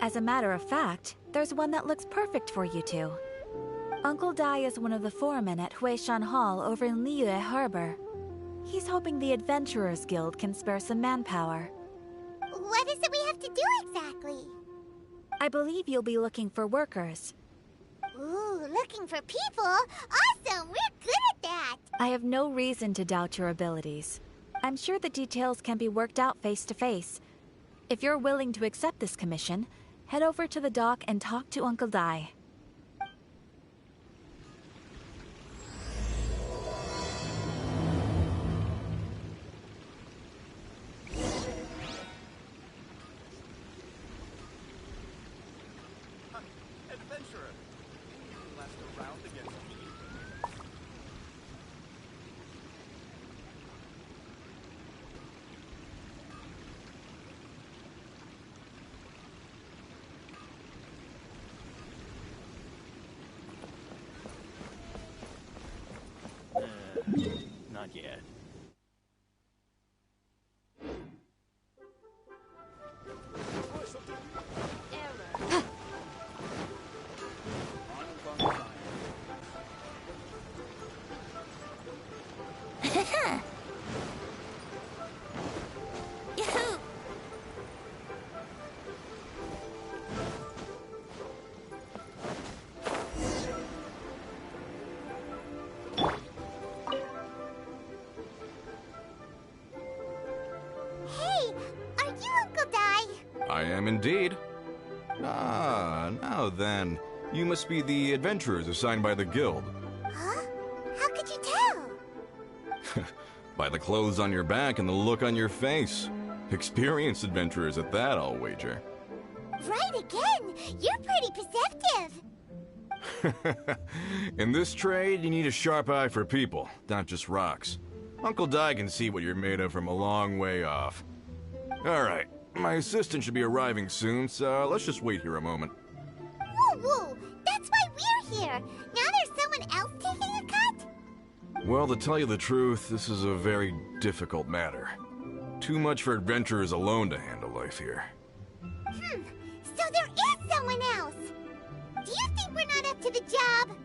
As a matter of fact, there's one that looks perfect for you two. Uncle Dai is one of the foremen at Huishan Hall over in Liyue Harbor. He's hoping the Adventurers Guild can spare some manpower. What is it we have to do exactly? I believe you'll be looking for workers. Ooh, looking for people? Awesome! We're good at that! I have no reason to doubt your abilities. I'm sure the details can be worked out face to face. If you're willing to accept this commission, head over to the dock and talk to Uncle Dai. Adventurer, you last around against me. Not yet. I am indeed. Ah, now then. You must be the adventurers assigned by the guild. Huh? How could you tell? By the clothes on your back and the look on your face. Experienced adventurers at that, I'll wager. Right again! You're pretty perceptive! In this trade, you need a sharp eye for people, not just rocks. Uncle Dai can see what you're made of from a long way off. Alright, my assistant should be arriving soon, so let's just wait here a moment. Woo woo! That's why we're here! Now there's someone else taking a cut? Well, to tell you the truth, this is a very difficult matter. Too much for adventurers alone to handle life here. So there is someone else! Do you think we're not up to the job?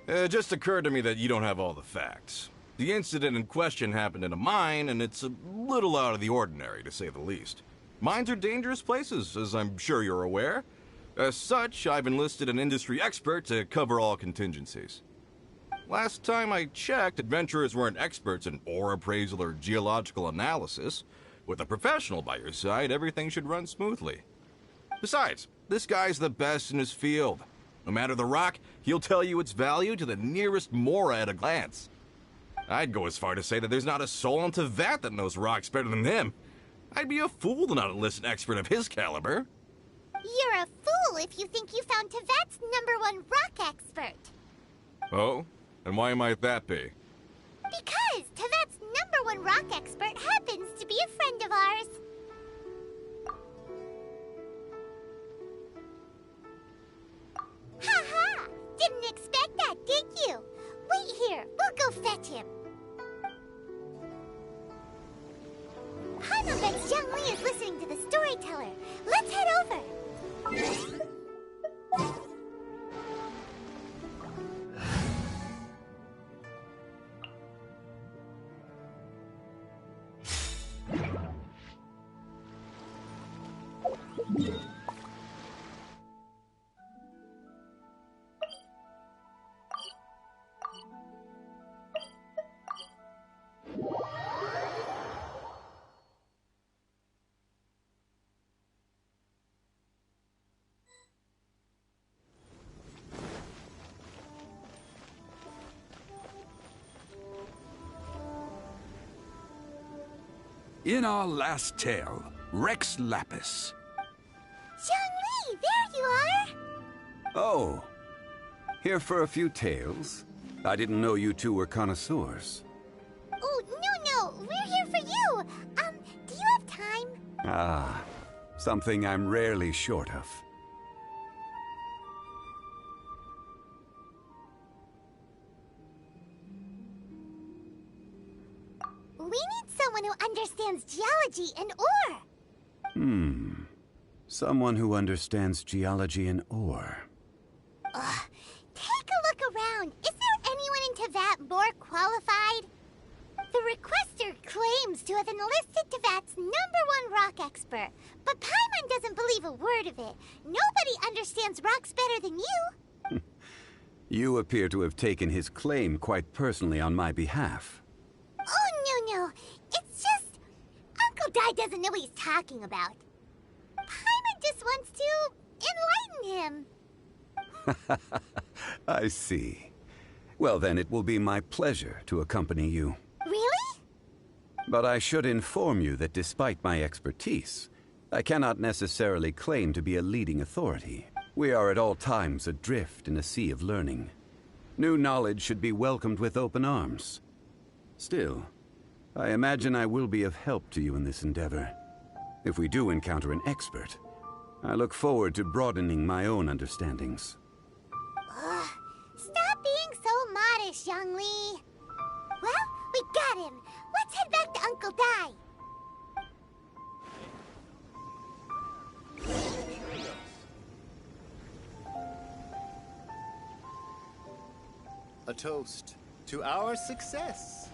It just occurred to me that you don't have all the facts. The incident in question happened in a mine, and it's a little out of the ordinary, to say the least. Mines are dangerous places, as I'm sure you're aware. As such, I've enlisted an industry expert to cover all contingencies. Last time I checked, adventurers weren't experts in ore appraisal or geological analysis. With a professional by your side, everything should run smoothly. Besides, this guy's the best in his field. No matter the rock, he'll tell you its value to the nearest mora at a glance. I'd go as far to say that there's not a soul on Teyvat that knows rocks better than him. I'd be a fool to not enlist an expert of his caliber. You're a fool if you think you found Teyvat's #1 rock expert. Oh? And why might that be? Because Teyvat's #1 rock expert happens to be a friend of ours. Ha-ha! Didn't expect that, did you? Wait here, we'll go fetch him. Hana bets Zhongli is listening to the storyteller. Let's head over. In our last tale, Rex Lapis. Zhongli, there you are! Oh, here for a few tales? I didn't know you two were connoisseurs. Oh, no, we're here for you. Do you have time? Ah, something I'm rarely short of. understands geology and ore. Someone who understands geology and ore. Take a look around. Is there anyone in Teyvat more qualified? The requester claims to have enlisted Teyvat's #1 rock expert, but Paimon doesn't believe a word of it. Nobody understands rocks better than you. You appear to have taken his claim quite personally on my behalf. Oh, no. It's just... Uncle Dai doesn't know what he's talking about. Paimon just wants to enlighten him. I see. Well, then it will be my pleasure to accompany you. Really? But I should inform you that despite my expertise, I cannot necessarily claim to be a leading authority. We are at all times adrift in a sea of learning. New knowledge should be welcomed with open arms. Still, I imagine I will be of help to you in this endeavor. If we do encounter an expert, I look forward to broadening my own understandings. Stop being so modest, Zhongli. Well, we got him. Let's head back to Uncle Dai. A toast to our success.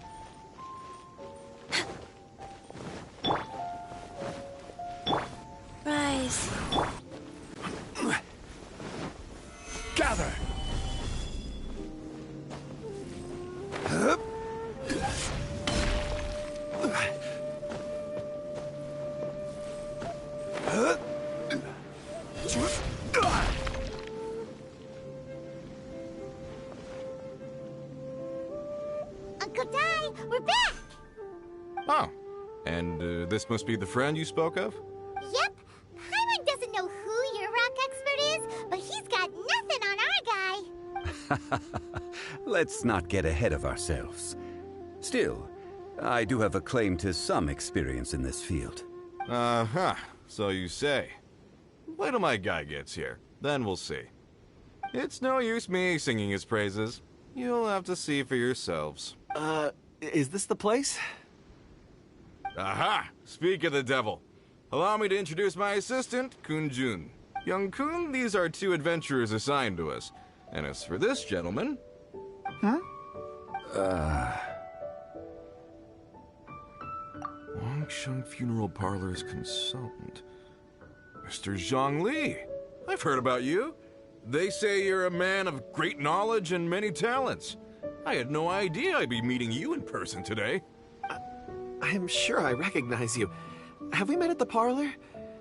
Rise. Gather! Uncle Dai, we're back! Oh, and this must be the friend you spoke of? Yep. Paimon doesn't know who your rock expert is, but he's got nothing on our guy. Let's not get ahead of ourselves. Still, I do have a claim to some experience in this field. Uh-huh, so you say. Wait till my guy gets here, then we'll see. It's no use me singing his praises. You'll have to see for yourselves. Is this the place? Aha! Speak of the devil. Allow me to introduce my assistant, Kun-jun. Young Kun, these are 2 adventurers assigned to us. And as for this gentleman... Wangsheng Funeral Parlor's consultant. Mr. Zhongli. I've heard about you. They say you're a man of great knowledge and many talents. I had no idea I'd be meeting you in person today. I am sure I recognize you. Have we met at the parlor?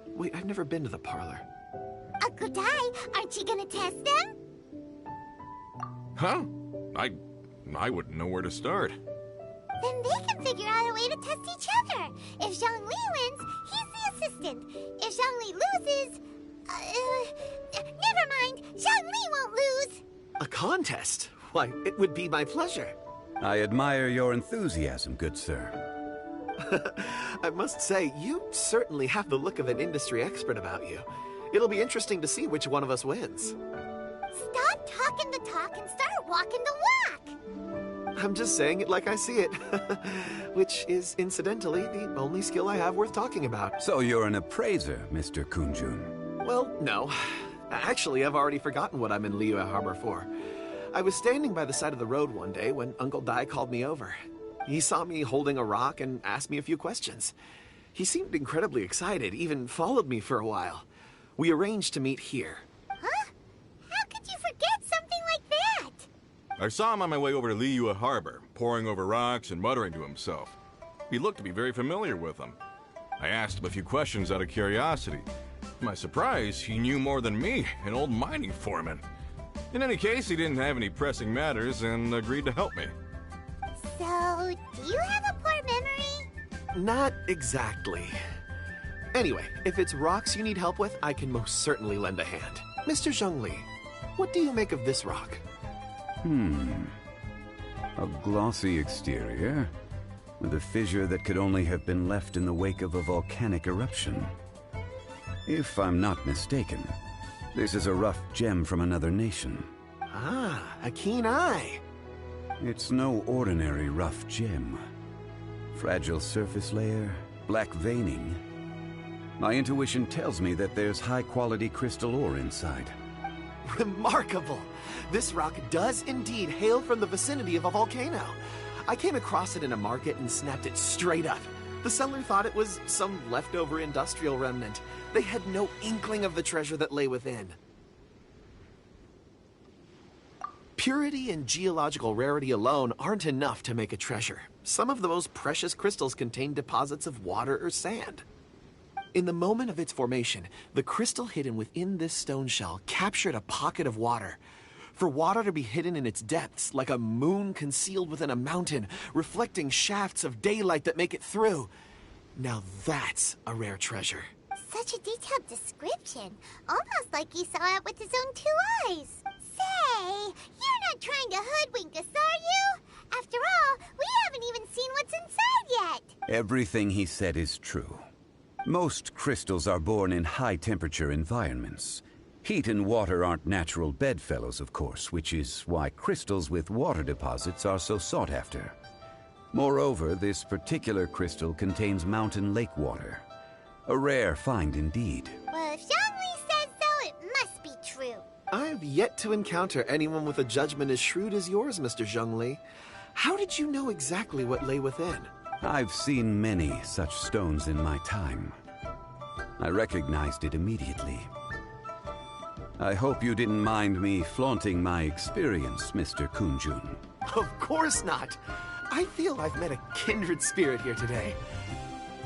Wait, I've never been to the parlor. Uncle Dai, aren't you gonna test them? Huh? I wouldn't know where to start. Then they can figure out a way to test each other. If Zhongli wins, he's the assistant. If Zhongli loses... never mind. Zhongli won't lose. A contest? Why, it would be my pleasure. I admire your enthusiasm, good sir. I must say, you certainly have the look of an industry expert about you. It'll be interesting to see which one of us wins. Stop talking the talk and start walking the walk. I'm just saying it like I see it. Which is, incidentally, the only skill I have worth talking about. So you're an appraiser, Mr. Kun-jun. Well, no. Actually, I've already forgotten what I'm in Liyue Harbor for. I was standing by the side of the road one day when Uncle Dai called me over. He saw me holding a rock and asked me a few questions. He seemed incredibly excited, even followed me for a while. We arranged to meet here. Huh? How could you forget something like that? I saw him on my way over to Liyue Harbor, poring over rocks and muttering to himself. He looked to be very familiar with them. I asked him a few questions out of curiosity. To my surprise, he knew more than me, an old mining foreman. In any case, he didn't have any pressing matters and agreed to help me. So, do you have a poor memory? Not exactly. Anyway, if it's rocks you need help with, I can most certainly lend a hand. Mr. Zhongli, what do you make of this rock? A glossy exterior, with a fissure that could only have been left in the wake of a volcanic eruption. If I'm not mistaken, this is a rough gem from another nation. Ah, a keen eye. It's no ordinary rough gem. Fragile surface layer, Black veining. My intuition tells me that there's high-quality crystal ore inside. Remarkable! This rock does indeed hail from the vicinity of a volcano. I came across it in a market and snapped it straight up. The seller thought it was some leftover industrial remnant. They had no inkling of the treasure that lay within. Purity and geological rarity alone aren't enough to make a treasure. Some of the most precious crystals contain deposits of water or sand. In the moment of its formation, the crystal hidden within this stone shell captured a pocket of water. For water to be hidden in its depths, like a moon concealed within a mountain, reflecting shafts of daylight that make it through. Now that's a rare treasure. Such a detailed description. Almost like he saw it with his own 2 eyes. Say, you're not trying to hoodwink us, are you? After all, we haven't even seen what's inside yet. Everything he said is true. Most crystals are born in high-temperature environments. Heat and water aren't natural bedfellows, of course, which is why crystals with water deposits are so sought after. Moreover, this particular crystal contains mountain lake water. A rare find indeed. Well, if Zhongli says so, it must be true. I've yet to encounter anyone with a judgment as shrewd as yours, Mr. Zhongli. How did you know exactly what lay within? I've seen many such stones in my time. I recognized it immediately. I hope you didn't mind me flaunting my experience, Mr. Kunjun. Of course not. I feel I've met a kindred spirit here today.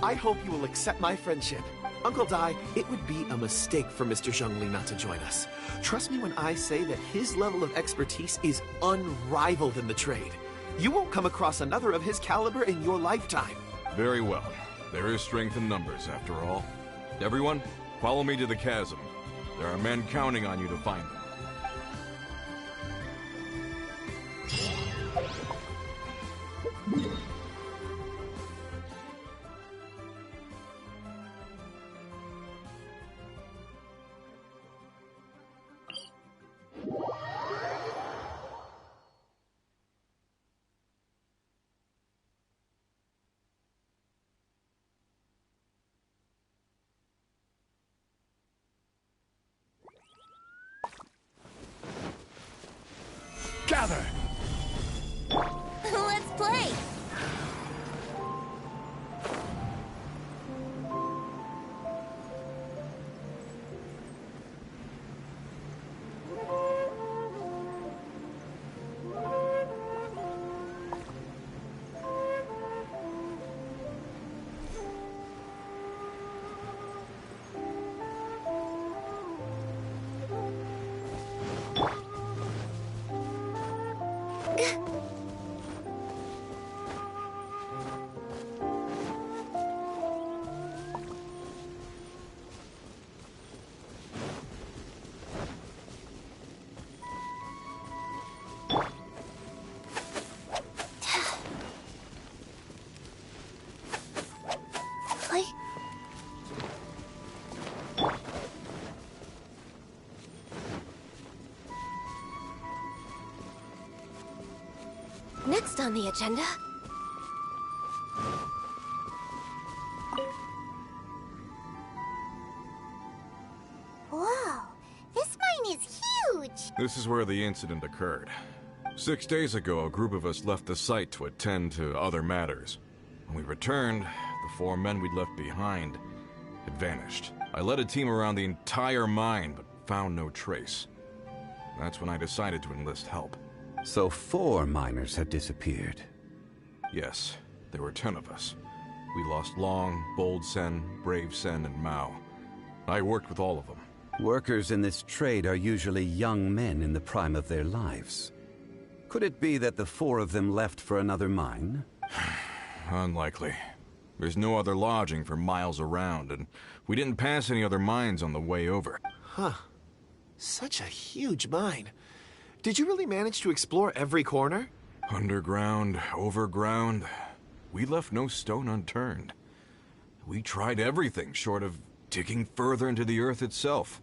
I hope you will accept my friendship. Uncle Dai, it would be a mistake for Mr. Zhongli not to join us. Trust me when I say that his level of expertise is unrivaled in the trade. You won't come across another of his caliber in your lifetime. Very well. There is strength in numbers, after all. Everyone, follow me to the chasm. There are men counting on you to find them. Gather! Let's play. Next on the agenda... Whoa, this mine is huge! This is where the incident occurred. 6 days ago, a group of us left the site to attend to other matters. When we returned, the 4 men we'd left behind had vanished. I led a team around the entire mine, but found no trace. That's when I decided to enlist help. So 4 miners have disappeared. Yes, there were 10 of us. We lost Long, Bold Sen, Brave Sen, and Mao. I worked with all of them. Workers in this trade are usually young men in the prime of their lives. Could it be that the 4 of them left for another mine? Unlikely. There's no other lodging for miles around, and we didn't pass any other mines on the way over. Huh. Such a huge mine. Did you really manage to explore every corner? Underground, overground. We left no stone unturned. We tried everything short of digging further into the earth itself.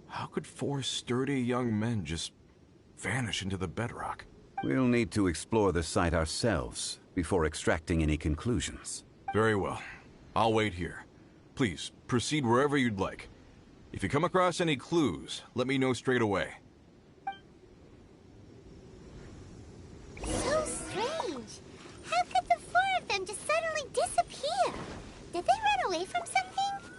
How could 4 sturdy young men just vanish into the bedrock? We'll need to explore the site ourselves before extracting any conclusions. Very well. I'll wait here. Please, proceed wherever you'd like. If you come across any clues, let me know straight away. So strange. How could the four of them just suddenly disappear? Did they run away from something?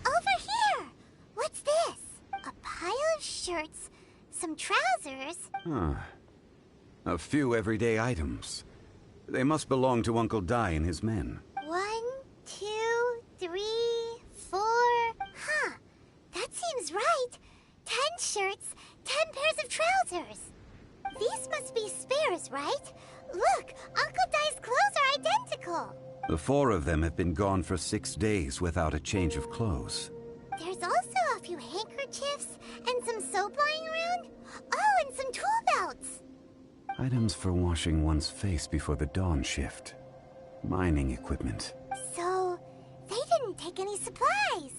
Over here! What's this? A pile of shirts, some trousers. A few everyday items. They must belong to Uncle Dai and his men. 1, 2, 3, 4. Huh. That seems right. 10 shirts, 10 pairs of trousers. These must be spares, right? Look, Uncle Dai's clothes are identical. The four of them have been gone for 6 days without a change of clothes. There's also a few handkerchiefs and some soap lying around. Oh, and some tool belts. Items for washing one's face before the dawn shift. Mining equipment. So, they didn't take any supplies.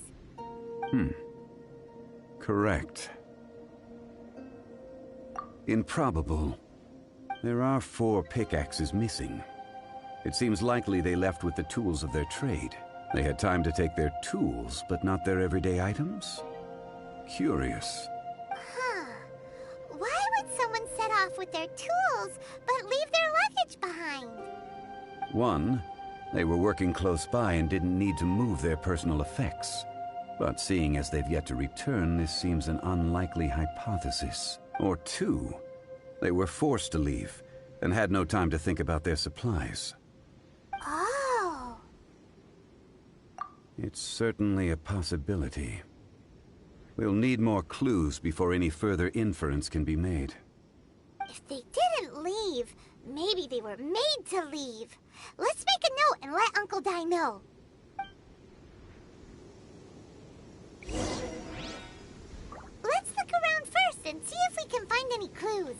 Correct. Improbable. There are 4 pickaxes missing. It seems likely they left with the tools of their trade. They had time to take their tools, but not their everyday items? Curious. Huh. Why would someone set off with their tools, but leave their luggage behind? 1, they were working close by and didn't need to move their personal effects. But seeing as they've yet to return, this seems an unlikely hypothesis. Or 2, they were forced to leave and had no time to think about their supplies. Oh. It's certainly a possibility. We'll need more clues before any further inference can be made. If they didn't leave, maybe they were made to leave. Let's make a note and let Uncle Dai know. Let's look around first and see if we can find any clues.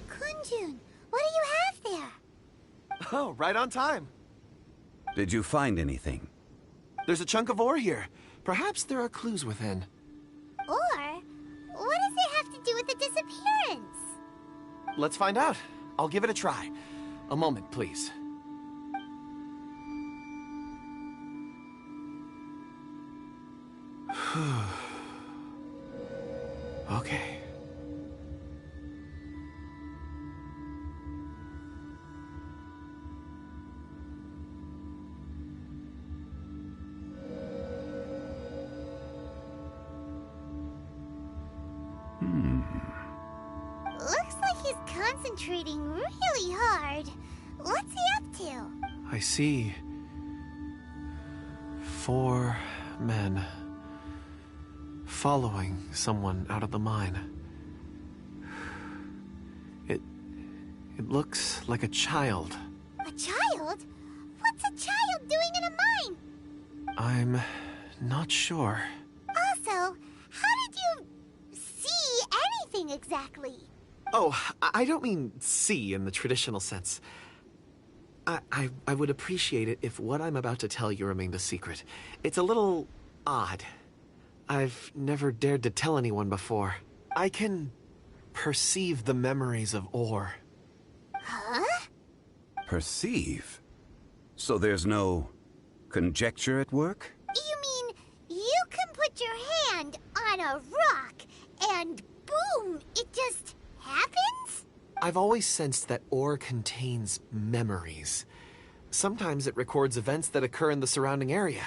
Kunjun, what do you have there? Oh, right on time. Did you find anything? There's a chunk of ore here. Perhaps there are clues within. Or, what does it have to do with the disappearance? Let's find out. I'll give it a try. A moment, please. Okay. Looks like he's concentrating really hard. What's he up to? I see 4 men following someone out of the mine. It looks like a child. A child? What's a child doing in a mine? I'm not sure. Also, how did you see anything exactly? Oh, I don't mean see in the traditional sense. I would appreciate it if what I'm about to tell you remained a secret. It's a little odd. I've never dared to tell anyone before. I can perceive the memories of ore. Huh? Perceive? So there's no conjecture at work? You mean you can put your hand on a rock and boom, it just happens? I've always sensed that ore contains memories. Sometimes it records events that occur in the surrounding area.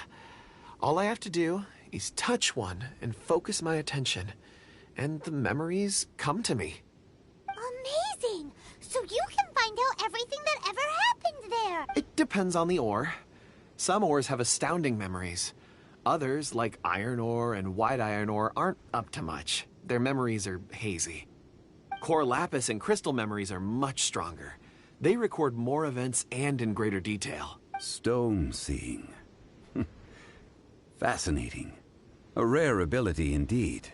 All I have to do is touch one and focus my attention, and the memories come to me. Amazing! So you can find out everything that ever happened there. It depends on the ore. Some ores have astounding memories. Others, like iron ore and white iron ore, aren't up to much. Their memories are hazy. Core lapis and crystal memories are much stronger. They record more events and in greater detail. Stone seeing. Fascinating. A rare ability indeed.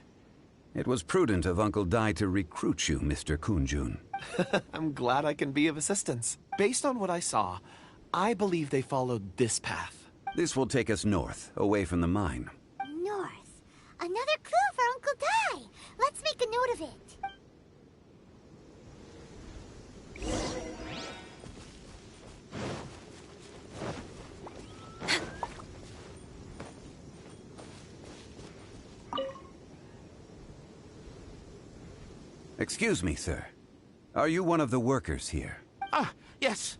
It was prudent of Uncle Dai to recruit you, Mr. Kunjun. I'm glad I can be of assistance. Based on what I saw, I believe they followed this path. This will take us north, away from the mine. North. Another clue for Uncle Dai. Let's make a note of it. Excuse me, sir. Are you one of the workers here? Ah, yes.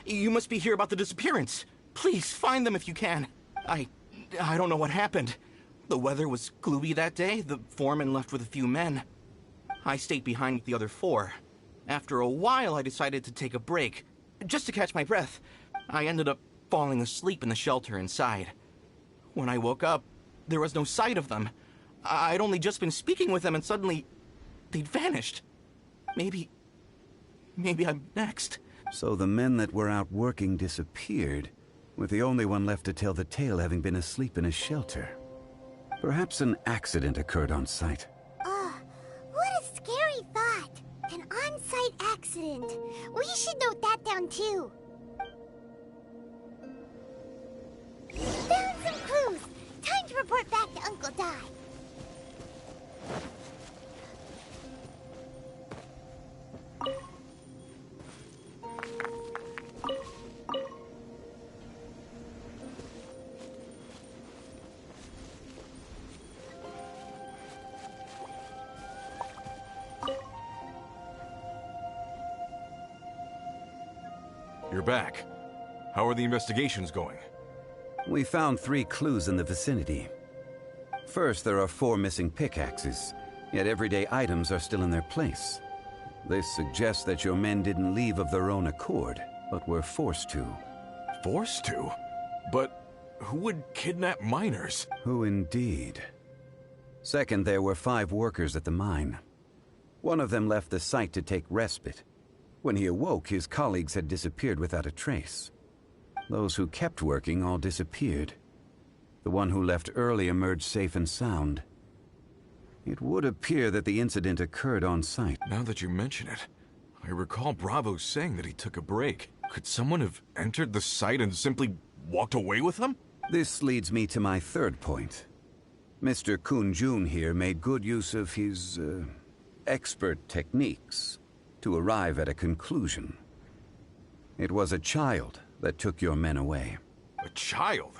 You must be here about the disappearance. Please, find them if you can. I don't know what happened. The weather was gloomy that day. The foreman left with a few men. I stayed behind with the other 4. After a while, I decided to take a break, just to catch my breath. I ended up falling asleep in the shelter inside. When I woke up, there was no sight of them. I'd only just been speaking with them and suddenly they'd vanished. Maybe I'm next. So the men that were out working disappeared, with the only one left to tell the tale having been asleep in a shelter. Perhaps an accident occurred on site. What a scary thought. An on-site accident. We should note that down too. Found some clues. Time to report back to Uncle Dai. You're back. How are the investigations going? We found 3 clues in the vicinity. First, there are 4 missing pickaxes, yet everyday items are still in their place. This suggests that your men didn't leave of their own accord, but were forced to. Forced to? But who would kidnap miners? Who indeed? Second, there were 5 workers at the mine. One of them left the site to take respite. When he awoke, his colleagues had disappeared without a trace. Those who kept working all disappeared. The one who left early emerged safe and sound. It would appear that the incident occurred on site. Now that you mention it, I recall Bravo saying that he took a break. Could someone have entered the site and simply walked away with him? This leads me to my third point. Mr. Kunjun here made good use of his, expert techniques to arrive at a conclusion. It was a child that took your men away. A child?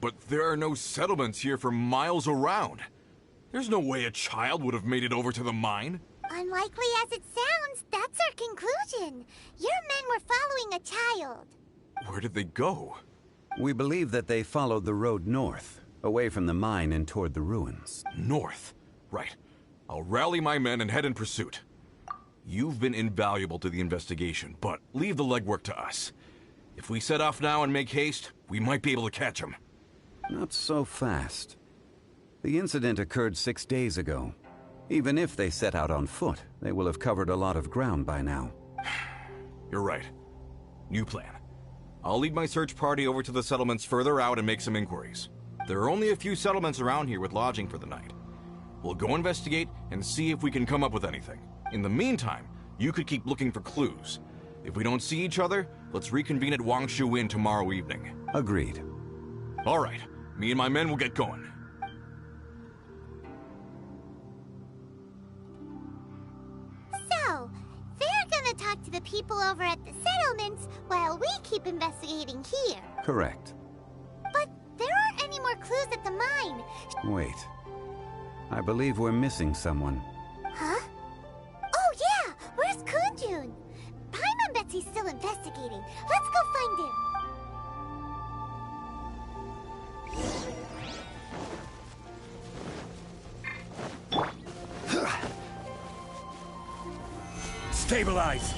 But there are no settlements here for miles around. There's no way a child would have made it over to the mine. Unlikely as it sounds, that's our conclusion. Your men were following a child. Where did they go? We believe that they followed the road north, away from the mine and toward the ruins. North? Right. I'll rally my men and head in pursuit. You've been invaluable to the investigation, but leave the legwork to us. If we set off now and make haste, we might be able to catch them. Not so fast. The incident occurred 6 days ago. Even if they set out on foot, they will have covered a lot of ground by now. You're right. New plan. I'll lead my search party over to the settlements further out and make some inquiries. There are only a few settlements around here with lodging for the night. We'll go investigate and see if we can come up with anything. In the meantime, you could keep looking for clues. If we don't see each other, let's reconvene at Wangshu Inn tomorrow evening. Agreed. All right. Me and my men will get going. So, they're gonna talk to the people over at the settlements while we keep investigating here. Correct. But there aren't any more clues at the mine. Wait. I believe we're missing someone. Huh? Oh yeah! Where's Kunjun? Paimon bets he's still investigating. Let's go find him. Stabilize!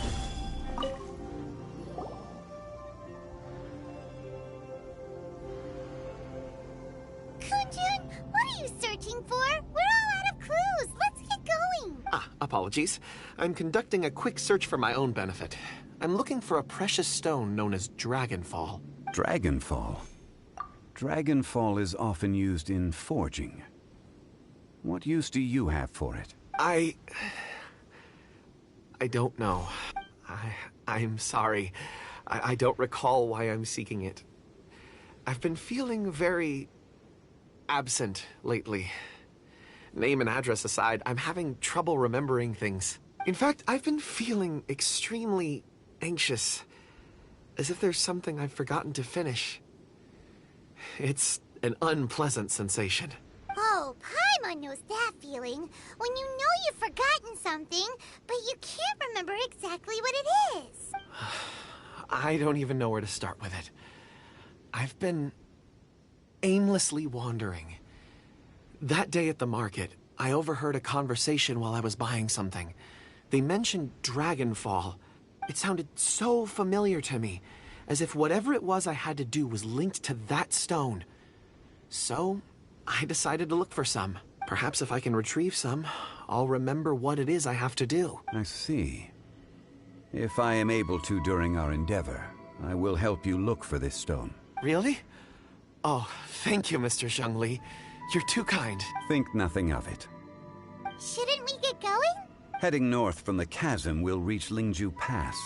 searching for? We're all out of clues. Let's get going. Apologies. I'm conducting a quick search for my own benefit. I'm looking for a precious stone known as Dragonfall. Dragonfall? Dragonfall is often used in forging. What use do you have for it? I don't know. I'm sorry. I don't recall why I'm seeking it. I've been feeling very absent lately. Name and address aside, I'm having trouble remembering things. In fact, I've been feeling extremely anxious, as if there's something I've forgotten to finish. It's an unpleasant sensation. Oh, Paimon knows that feeling. When you know you've forgotten something, but you can't remember exactly what it is. I don't even know where to start with it. I've been aimlessly wandering. That day at the market, I overheard a conversation while I was buying something. They mentioned Dragonfall. It sounded so familiar to me, as if whatever it was I had to do was linked to that stone. So, I decided to look for some. Perhaps if I can retrieve some, I'll remember what it is I have to do. I see. If I am able to during our endeavor, I will help you look for this stone. Really? Oh, thank you, Mr. Zhongli. You're too kind. Think nothing of it. Shouldn't we get going? Heading north from the chasm, we'll reach Lingju Pass.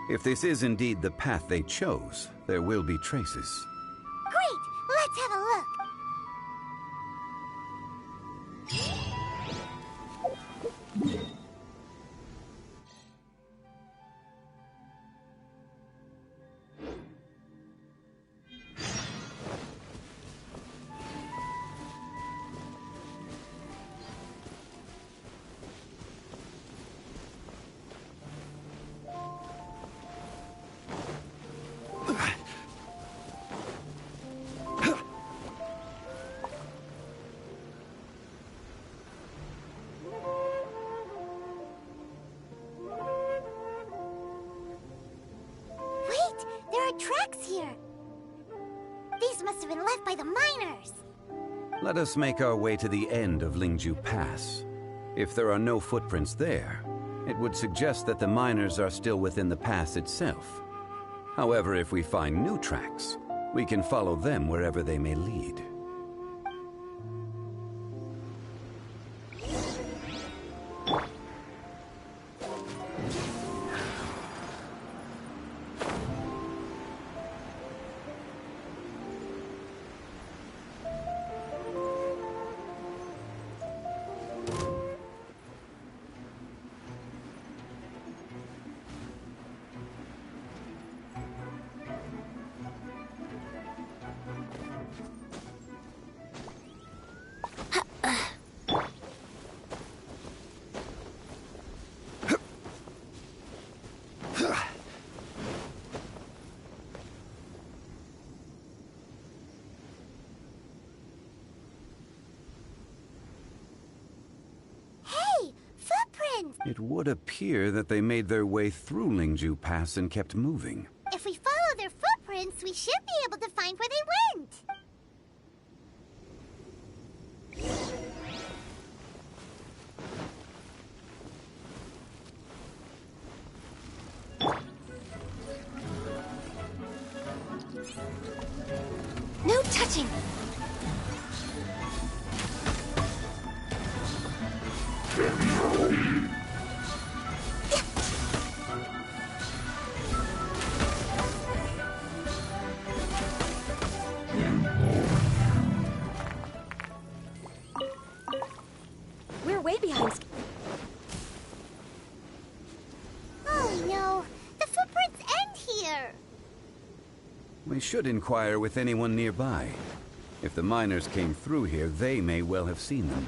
If this is indeed the path they chose, there will be traces. Great! Let's have a look. Tracks here. These must have been left by the miners. Let us make our way to the end of Lingju Pass. If there are no footprints there, it would suggest that the miners are still within the pass itself. However, if we find new tracks, we can follow them wherever they may lead. It would appear that they made their way through Lingju Pass and kept moving. If we follow their footprints, we should be able to find where they went. No touching! We're way behind. Oh no, the footprints end here. We should inquire with anyone nearby. If the miners came through here, they may well have seen them.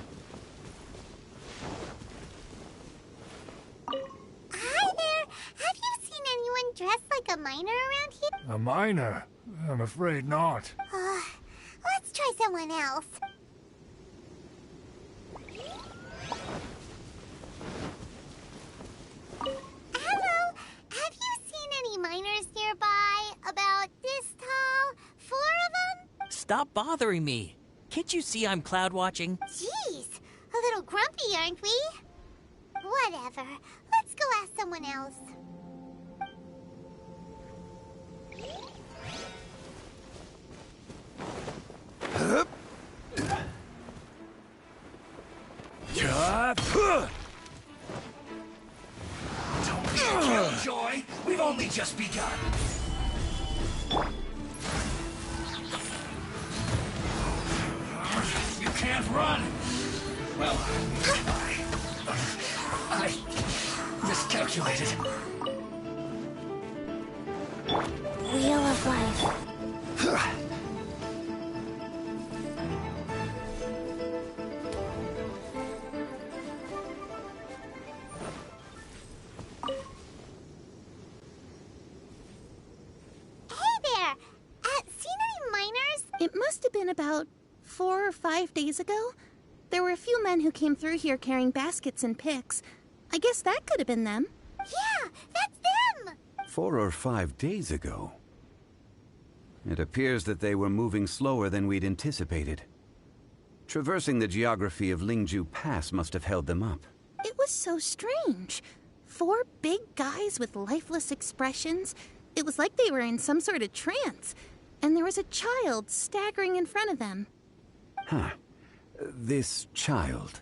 Hi there. Have you seen anyone dressed like a miner around here? A miner? I'm afraid not. Let's try someone else. Hello. Have you seen any miners nearby? About this tall? 4 of them? Stop bothering me. Can't you see I'm cloud watching? Jeez, a little grumpy, aren't we? Whatever. Let's go ask someone else. Don't be a killjoy. We've only just begun. You can't run. Well, I miscalculated. Wheel of Life. It must have been about 4 or 5 days ago. There were a few men who came through here carrying baskets and picks. I guess that could have been them. Yeah, that's them! 4 or 5 days ago. It appears that they were moving slower than we'd anticipated. Traversing the geography of Lingju Pass must have held them up. It was so strange. 4 big guys with lifeless expressions. It was like they were in some sort of trance. And there was a child staggering in front of them. Huh. This child.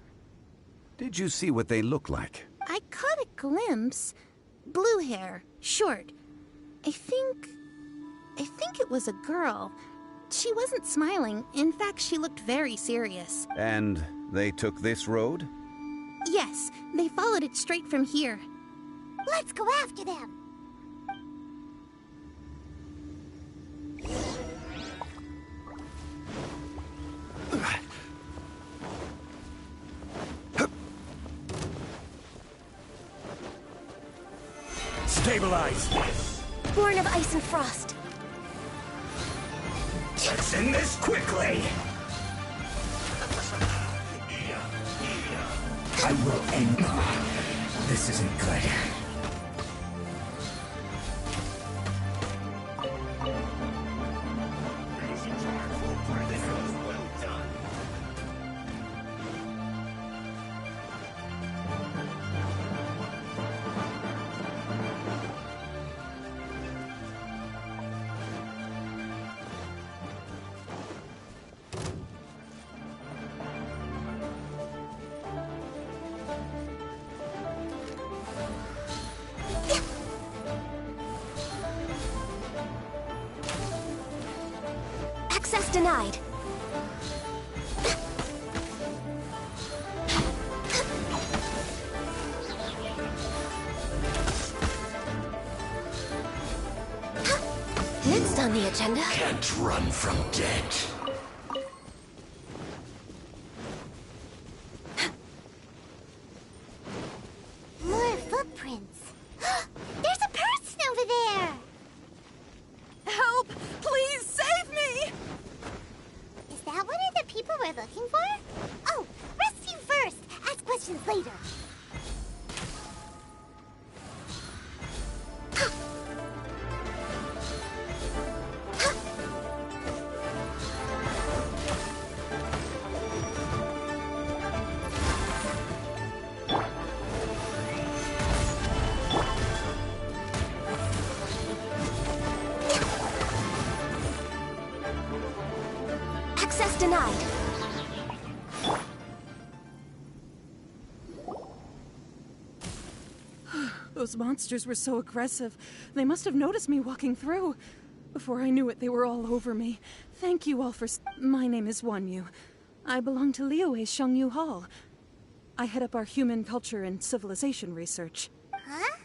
Did you see what they look like? I caught a glimpse. Blue hair, short. I think it was a girl. She wasn't smiling. In fact, she looked very serious. And they took this road? Yes, they followed it straight from here. Let's go after them. Stabilize! Born of ice and frost. Let's end this quickly! I will end you. This isn't good. Access denied. Next on the agenda. Can't run from dead. More footprints. There's a person over there! Help! Please save me! Is that one of the people we're looking for? Oh, rescue first! Ask questions later. Access denied. Those monsters were so aggressive. They must have noticed me walking through. Before I knew it, they were all over me. Thank you all for My name is Wanyu. I belong to Liyue's Shengyu Hall. I head up our human culture and civilization research. Huh?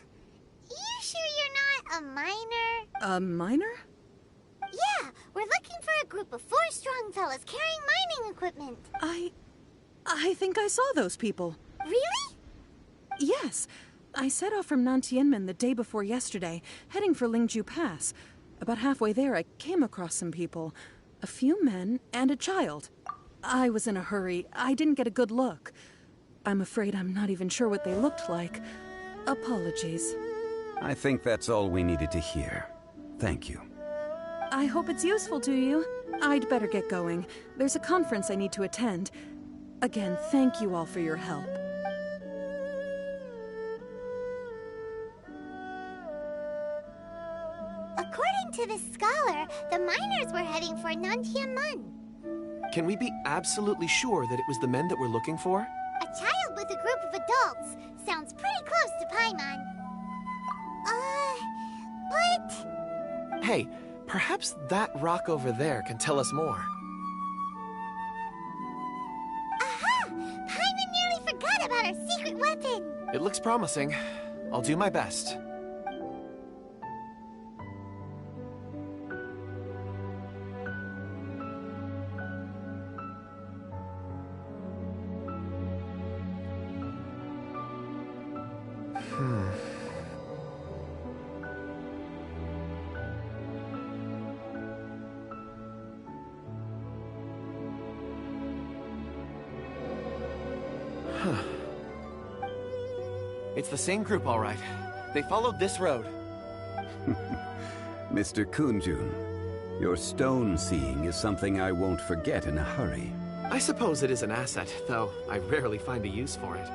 You sure you're not a miner? A miner? Yeah, we're looking for a group of 4 strong fellas carrying mining equipment. I think I saw those people. Really? Yes. I set off from Nantianmen the day before yesterday, heading for Lingju Pass. About halfway there, I came across some people. A few men and a child. I was in a hurry. I didn't get a good look. I'm afraid I'm not even sure what they looked like. Apologies. I think that's all we needed to hear. Thank you. I hope it's useful to you. I'd better get going. There's a conference I need to attend. Again, thank you all for your help. According to the scholar, the miners were heading for Nantian. Can we be absolutely sure that it was the men that we're looking for? A child with a group of adults. Sounds pretty close to Paimon. But... Hey, perhaps that rock over there can tell us more. Aha! Paimon nearly forgot about our secret weapon! It looks promising. I'll do my best. It's the same group, all right. They followed this road. Mr. Kunjun, your stone seeing is something I won't forget in a hurry. I suppose it is an asset, though I rarely find a use for it.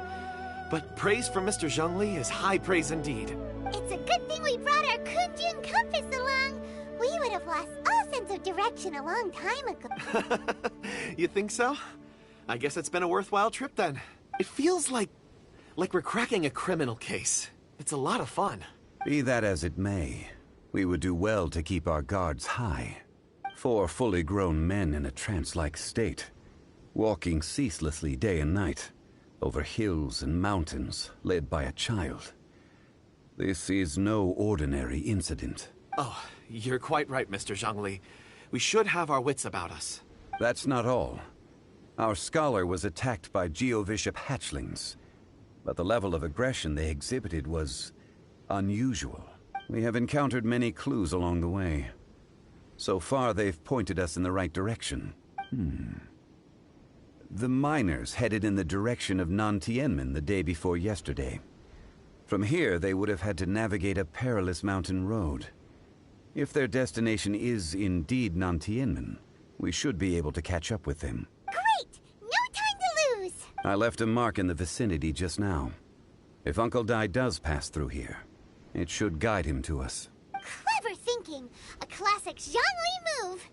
But praise from Mr. Zhongli is high praise indeed. It's a good thing we brought our Kunjun compass along. We would have lost all sense of direction a long time ago. You think so? I guess it's been a worthwhile trip then. It feels like we're cracking a criminal case. It's a lot of fun. Be that as it may, we would do well to keep our guards high. 4 fully grown men in a trance-like state, walking ceaselessly day and night, over hills and mountains, led by a child. This is no ordinary incident. Oh, you're quite right, Mr. Zhongli. We should have our wits about us. That's not all. Our scholar was attacked by Geovishap hatchlings, but the level of aggression they exhibited was unusual. We have encountered many clues along the way. So far, they've pointed us in the right direction. The miners headed in the direction of Nantianmen the day before yesterday. From here, they would have had to navigate a perilous mountain road. If their destination is indeed Nantianmen, we should be able to catch up with them. Great! No time to lose! I left a mark in the vicinity just now. If Uncle Dai does pass through here, it should guide him to us. Clever thinking! A classic Zhongli move!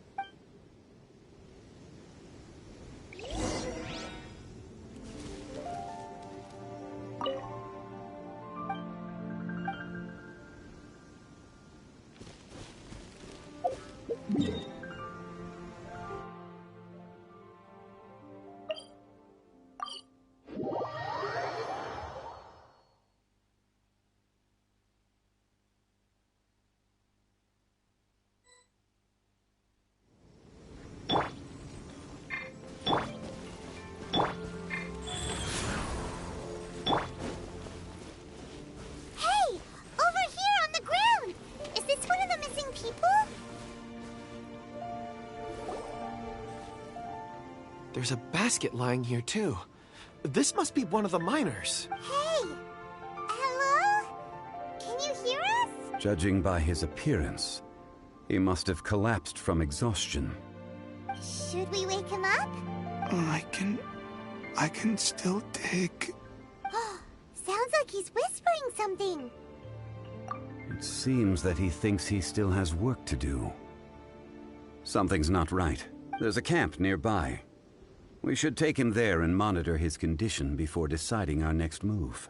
There's a basket lying here, too. This must be one of the miners. Hey! Hello? Can you hear us? Judging by his appearance, he must have collapsed from exhaustion. Should we wake him up? I can still dig. Sounds like he's whispering something. It seems that he thinks he still has work to do. Something's not right. There's a camp nearby. We should take him there and monitor his condition before deciding our next move.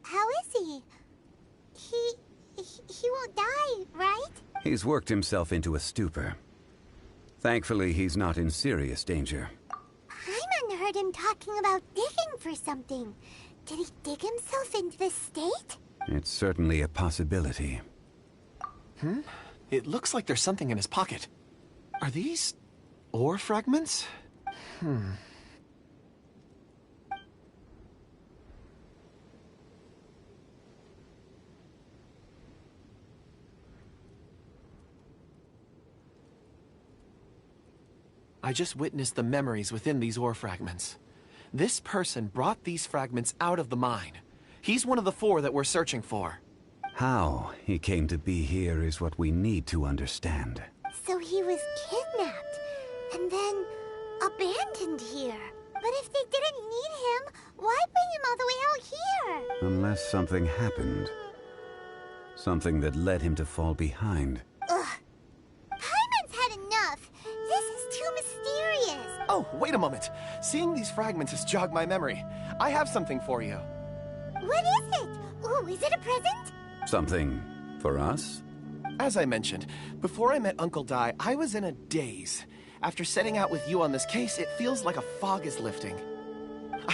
How is he? He won't die, right? He's worked himself into a stupor. Thankfully, he's not in serious danger. Paimon heard him talking about digging for something. Did he dig himself into this state? It's certainly a possibility. It looks like there's something in his pocket. Are these ore fragments? I just witnessed the memories within these ore fragments. This person brought these fragments out of the mine. He's one of the 4 that we're searching for. How he came to be here is what we need to understand. So he was kidnapped, and then abandoned here. But if they didn't need him, why bring him all the way out here? Unless something happened. Something that led him to fall behind. Ugh. Paimon's had enough. This is too mysterious. Oh, wait a moment. Seeing these fragments has jogged my memory. I have something for you. What is it? Ooh, is it a present? Something for us? As I mentioned, before I met Uncle Dai, I was in a daze. After setting out with you on this case, it feels like a fog is lifting.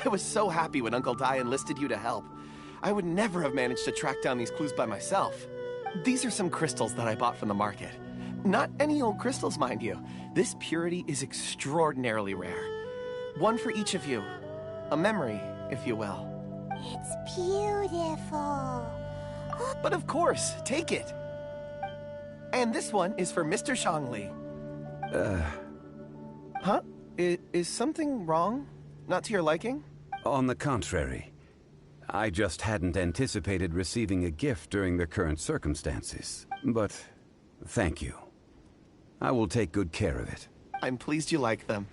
I was so happy when Uncle Dai enlisted you to help. I would never have managed to track down these clues by myself. These are some crystals that I bought from the market. Not any old crystals, mind you. This purity is extraordinarily rare. One for each of you. A memory, if you will. It's beautiful. But of course, take it. And this one is for Mr. Zhongli. Huh? Is something wrong? Not to your liking? On the contrary. I just hadn't anticipated receiving a gift during the current circumstances. But thank you. I will take good care of it. I'm pleased you like them.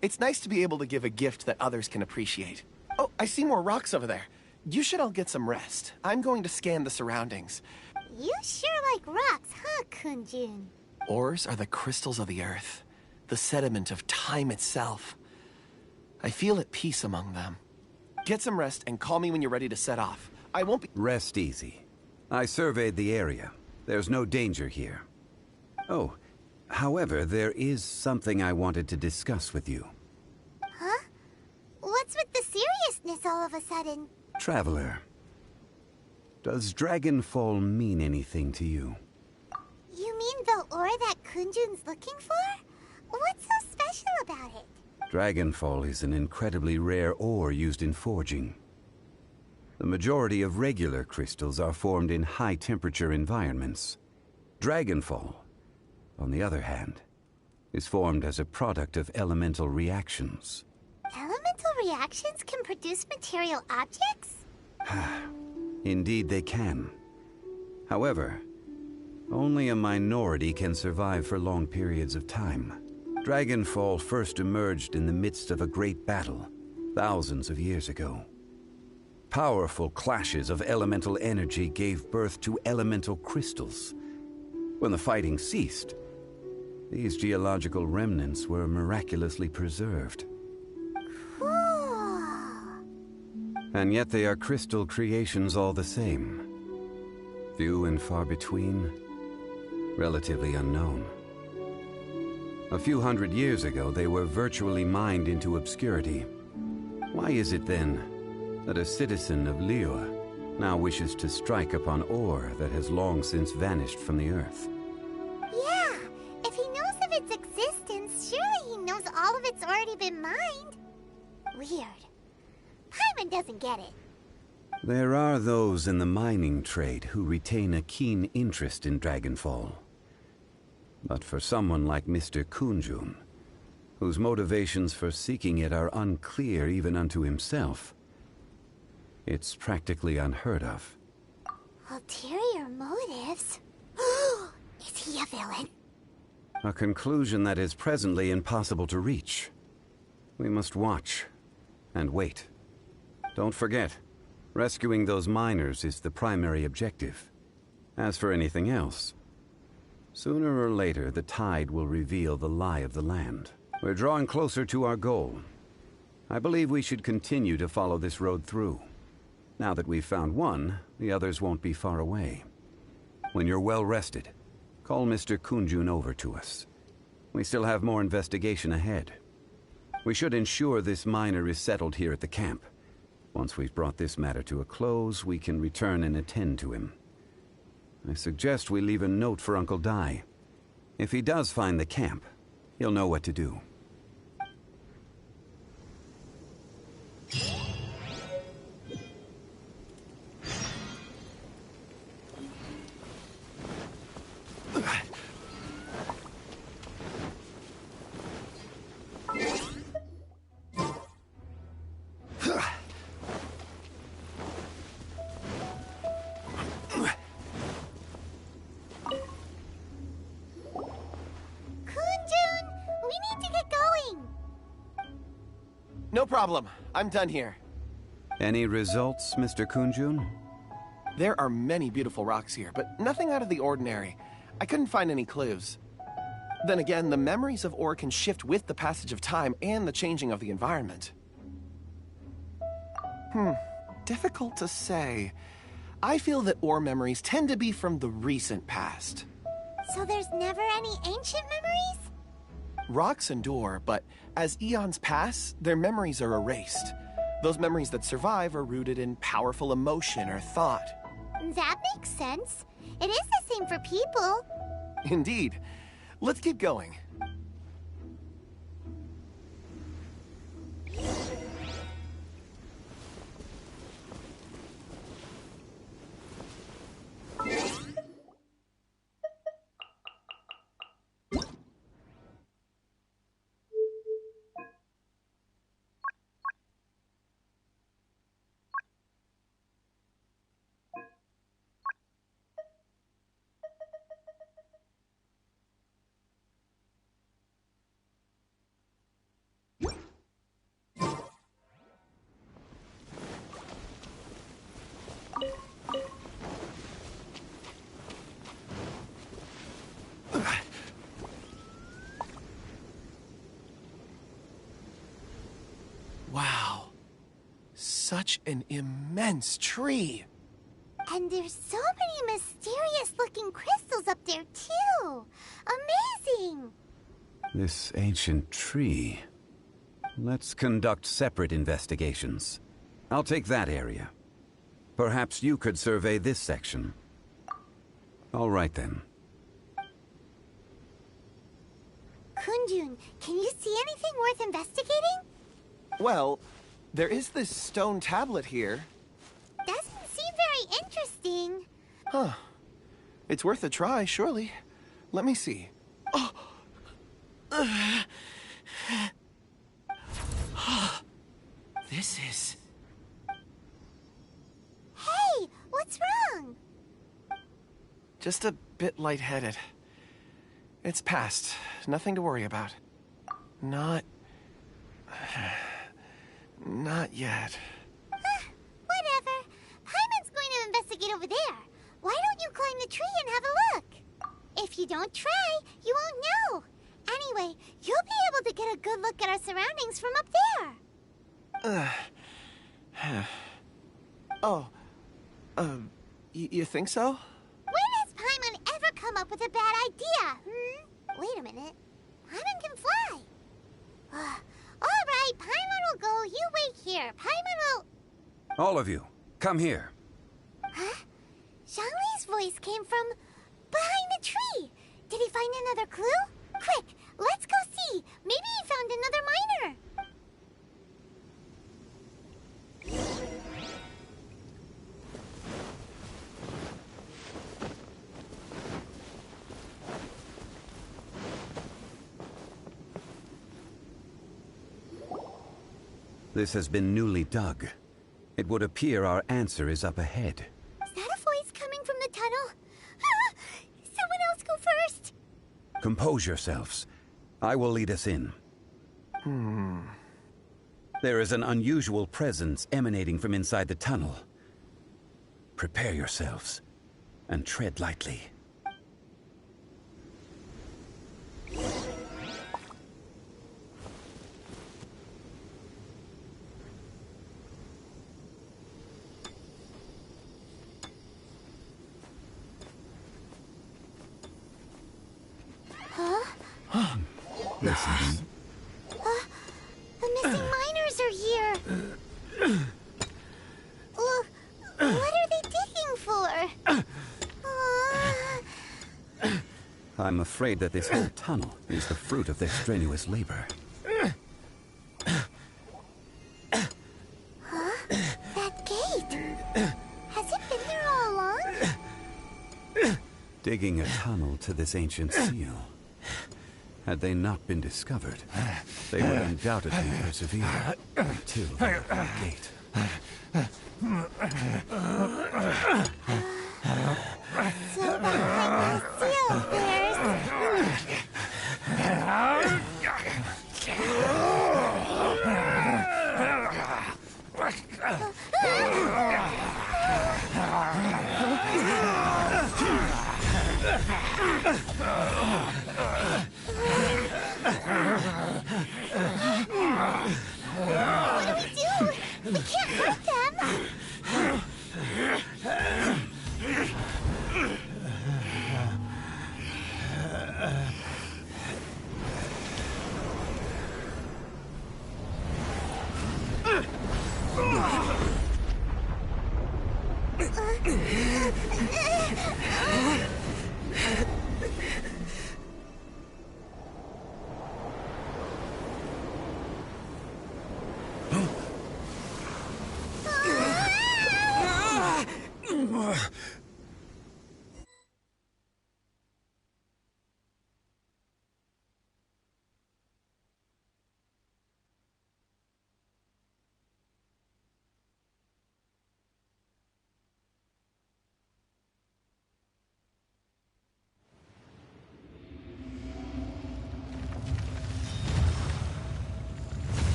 It's nice to be able to give a gift that others can appreciate. Oh, I see more rocks over there. You should all get some rest. I'm going to scan the surroundings. You sure like rocks, huh, Kunjun? Ores are the crystals of the earth, the sediment of time itself. I feel at peace among them. Get some rest and call me when you're ready to set off. I won't be— Rest easy. I surveyed the area. There's no danger here. Oh, however, there is something I wanted to discuss with you. Huh? What's with the seriousness all of a sudden? Traveler, does Dragonfall mean anything to you? You mean the ore that Kunjun's looking for? What's so special about it? Dragonfall is an incredibly rare ore used in forging. The majority of regular crystals are formed in high-temperature environments. Dragonfall, on the other hand, is formed as a product of elemental reactions. Elemental reactions can produce material objects? Indeed they can. However, only a minority can survive for long periods of time. Dragonfall first emerged in the midst of a great battle, thousands of years ago. Powerful clashes of elemental energy gave birth to elemental crystals. When the fighting ceased, these geological remnants were miraculously preserved. Cool. And yet they are crystal creations all the same. Few and far between, relatively unknown. A few hundred years ago, they were virtually mined into obscurity. Why is it then that a citizen of Liyue now wishes to strike upon ore that has long since vanished from the earth? Yeah, if he knows of its existence, surely he knows all of it's already been mined. Weird. Paimon doesn't get it. There are those in the mining trade who retain a keen interest in Dragonfall. But for someone like Mr. Kunjun, whose motivations for seeking it are unclear even unto himself, it's practically unheard of. Ulterior motives? Is he a villain? A conclusion that is presently impossible to reach. We must watch and wait. Don't forget, rescuing those miners is the primary objective. As for anything else, sooner or later the tide will reveal the lie of the land. We're drawing closer to our goal. I believe we should continue to follow this road through. Now that we've found one, the others won't be far away. When you're well rested, call Mr. Kunjun over to us. We still have more investigation ahead. We should ensure this miner is settled here at the camp. Once we've brought this matter to a close, we can return and attend to him. I suggest we leave a note for Uncle Dai. If he does find the camp, he'll know what to do. No problem. I'm done here. Any results, Mr. Kunjun? There are many beautiful rocks here, but nothing out of the ordinary. I couldn't find any clues. Then again, the memories of ore can shift with the passage of time and the changing of the environment. Difficult to say. I feel that ore memories tend to be from the recent past. So there's never any ancient memories? Rocks endure, but as eons pass, their memories are erased. Those memories that survive are rooted in powerful emotion or thought. That makes sense. It is the same for people. Indeed. Let's keep going. Wow. Such an immense tree. And there's so many mysterious-looking crystals up there, too. Amazing! This ancient tree. Let's conduct separate investigations. I'll take that area. Perhaps you could survey this section. All right, then. Kunjun, can you see anything worth investigating? Well, there is this stone tablet here. Doesn't seem very interesting. Huh. It's worth a try, surely. Let me see. Oh! This is... Hey, what's wrong? just a bit lightheaded. It's past. Nothing to worry about. Not yet. Whatever. Paimon's going to investigate over there. Why don't you climb the tree and have a look? If you don't try, you won't know. Anyway, you'll be able to get a good look at our surroundings from up there. You think so? When has Paimon ever come up with a bad idea, Wait a minute. Paimon can fly. All right, Paimon will go. You wait here. Paimon will... All of you, come here. Huh? Zhongli's voice came from behind the tree. Did he find another clue? Quick, let's go see. Maybe he found another miner. This has been newly dug. It would appear our answer is up ahead. Is that a voice coming from the tunnel? Someone else go first. Compose yourselves. I will lead us in. There is an unusual presence emanating from inside the tunnel. Prepare yourselves and tread lightly. Listen. The missing miners are here. What are they digging for? I'm afraid that this whole tunnel is the fruit of their strenuous labor. That gate. Has it been there all along? Digging a tunnel to this ancient seal. Had they not been discovered, they would undoubtedly persevere until they opened the gate. So behind the seal there's... What do we do? We can't hurt them!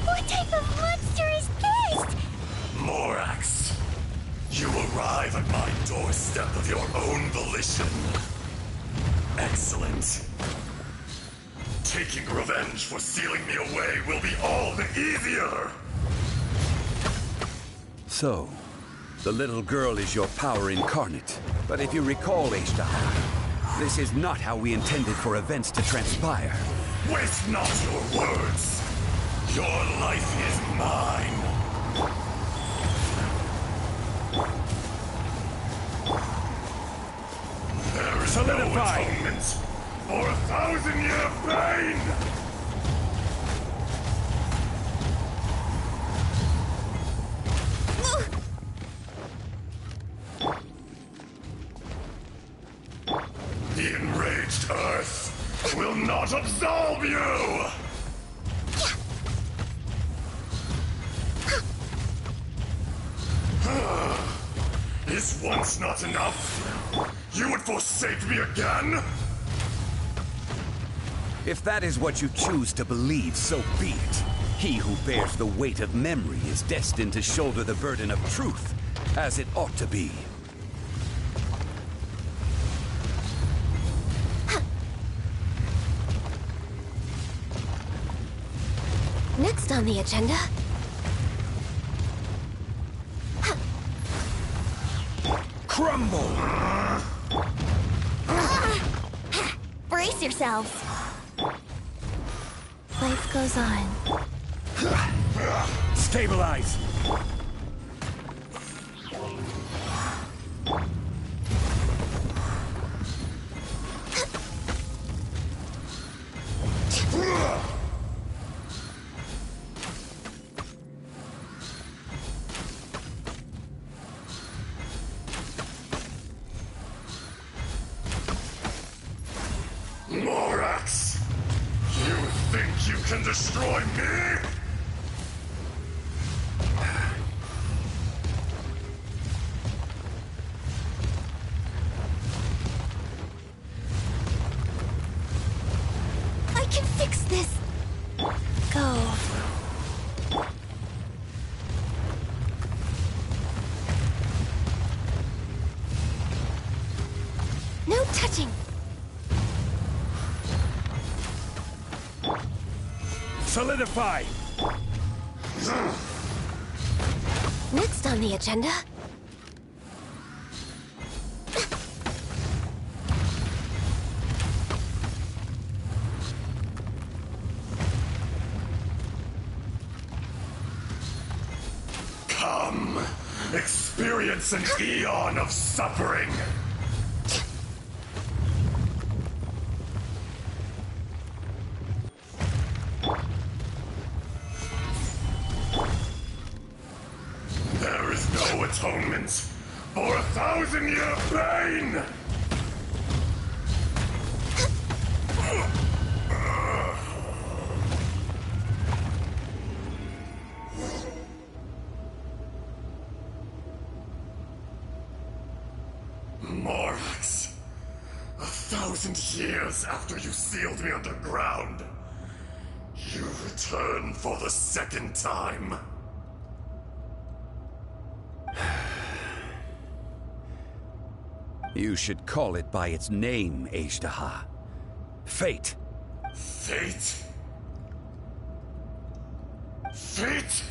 What type of monster is this? Morax, you arrive at my doorstep of your own volition. Excellent. Taking revenge for sealing me away will be all the easier. So, the little girl is your power incarnate. But if you recall, H-Dahar, this is not how we intended for events to transpire. Waste not your words. Your life is mine. There is no atonement for 1,000-year pain! The enraged Earth will not absolve you! Is once not enough? You would forsake me again? If that is what you choose to believe, so be it. He who bears the weight of memory is destined to shoulder the burden of truth, as it ought to be. Next on the agenda... Crumble! Brace yourselves. Life goes on. Stabilize! Morax! You think you can destroy me? I can fix this! Go. No touching! Solidify! Next on the agenda... Come, experience an eon of suffering! There is no atonement for 1,000-year pain! Morax, 1,000 years after you sealed me underground, you return for the second time. You should call it by its name, Azhdaha. Fate. Fate? Fate?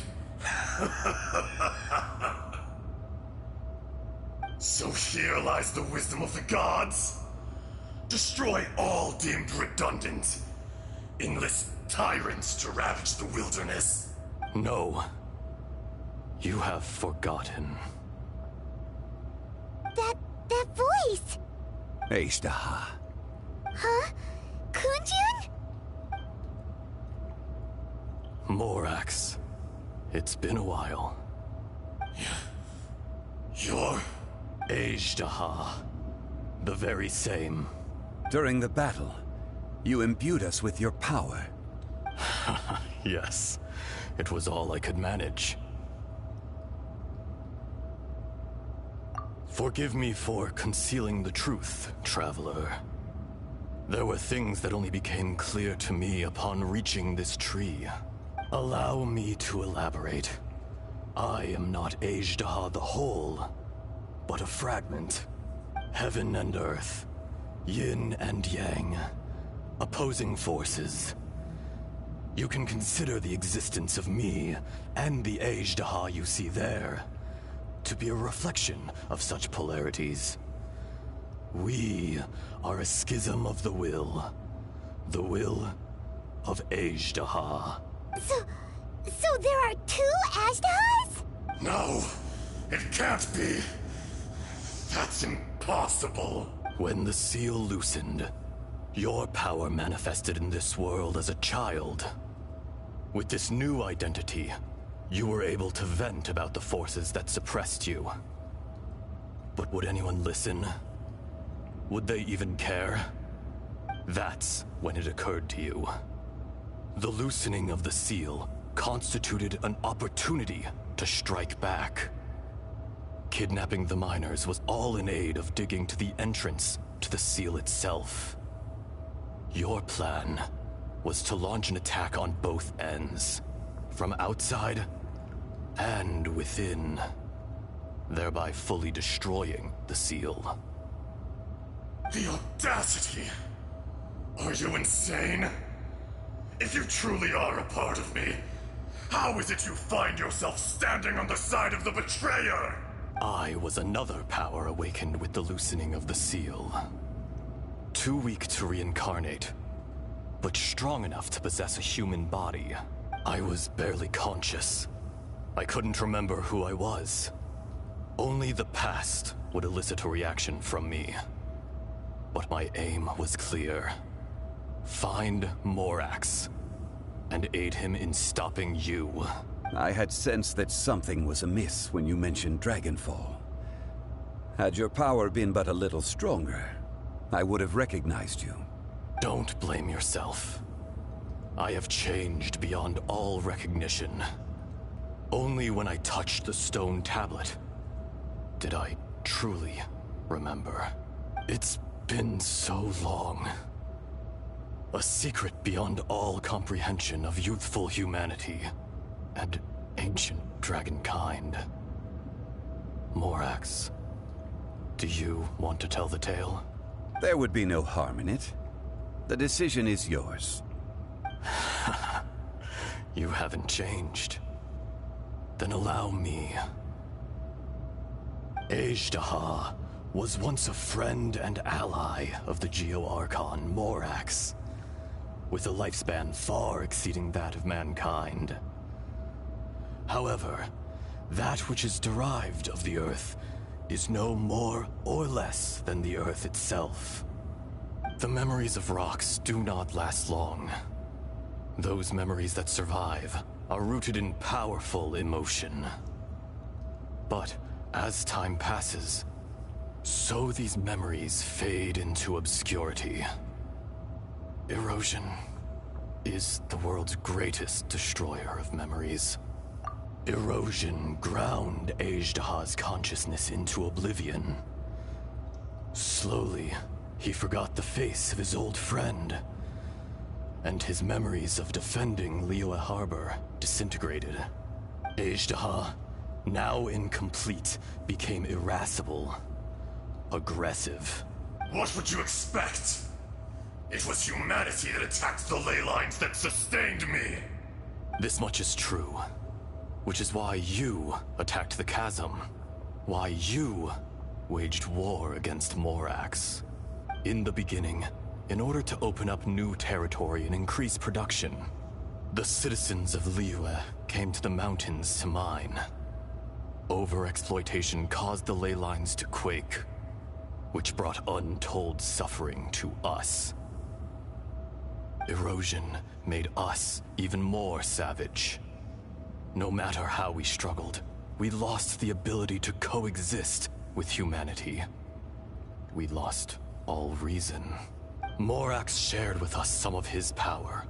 So here lies the wisdom of the gods. Destroy all deemed redundant. Enlist tyrants to ravage the wilderness. No. You have forgotten. That voice! Azhdaha. Huh? Kunjun? Morax. It's been a while. You're... Azhdaha. The very same. During the battle, you imbued us with your power. Yes. It was all I could manage. Forgive me for concealing the truth, Traveler. There were things that only became clear to me upon reaching this tree. Allow me to elaborate. I am not Azhdaha the whole, but a fragment. Heaven and earth, yin and yang, opposing forces. You can consider the existence of me and the Azhdaha you see there to be a reflection of such polarities. We are a schism of the will of Azhdaha. So there are two Azhdahas? No, it can't be. That's impossible. When the seal loosened, your power manifested in this world as a child. With this new identity, you were able to vent about the forces that suppressed you. But would anyone listen? Would they even care? That's when it occurred to you. The loosening of the seal constituted an opportunity to strike back. Kidnapping the miners was all in aid of digging to the entrance to the seal itself. Your plan was to launch an attack on both ends, from outside and within, thereby fully destroying the seal. The audacity! Are you insane? If you truly are a part of me, how is it you find yourself standing on the side of the betrayer? I was another power awakened with the loosening of the seal. Too weak to reincarnate, but strong enough to possess a human body. I was barely conscious. I couldn't remember who I was. Only the past would elicit a reaction from me. But my aim was clear. Find Morax, and aid him in stopping you. I had sensed that something was amiss when you mentioned Dragonfall. Had your power been but a little stronger, I would have recognized you. Don't blame yourself. I have changed beyond all recognition. Only when I touched the stone tablet did I truly remember. It's been so long. A secret beyond all comprehension of youthful humanity and ancient dragonkind. Morax, do you want to tell the tale? There would be no harm in it. The decision is yours. You haven't changed. Then allow me. Azhdaha was once a friend and ally of the Geo-Archon Morax, with a lifespan far exceeding that of mankind. However, that which is derived of the Earth is no more or less than the Earth itself. The memories of rocks do not last long. Those memories that survive are rooted in powerful emotion. But as time passes, so these memories fade into obscurity. Erosion is the world's greatest destroyer of memories. Erosion ground Azhdaha's consciousness into oblivion. Slowly, he forgot the face of his old friend, and his memories of defending Liyue Harbor disintegrated. Azhdaha, now incomplete, became irascible. aggressive. What would you expect? It was humanity that attacked the ley lines that sustained me. This much is true. Which is why you attacked the chasm. Why you waged war against Morax. In the beginning, in order to open up new territory and increase production, the citizens of Liyue came to the mountains to mine. Overexploitation caused the ley lines to quake, which brought untold suffering to us. Erosion made us even more savage. No matter how we struggled, we lost the ability to coexist with humanity. We lost all reason. Morax shared with us some of his power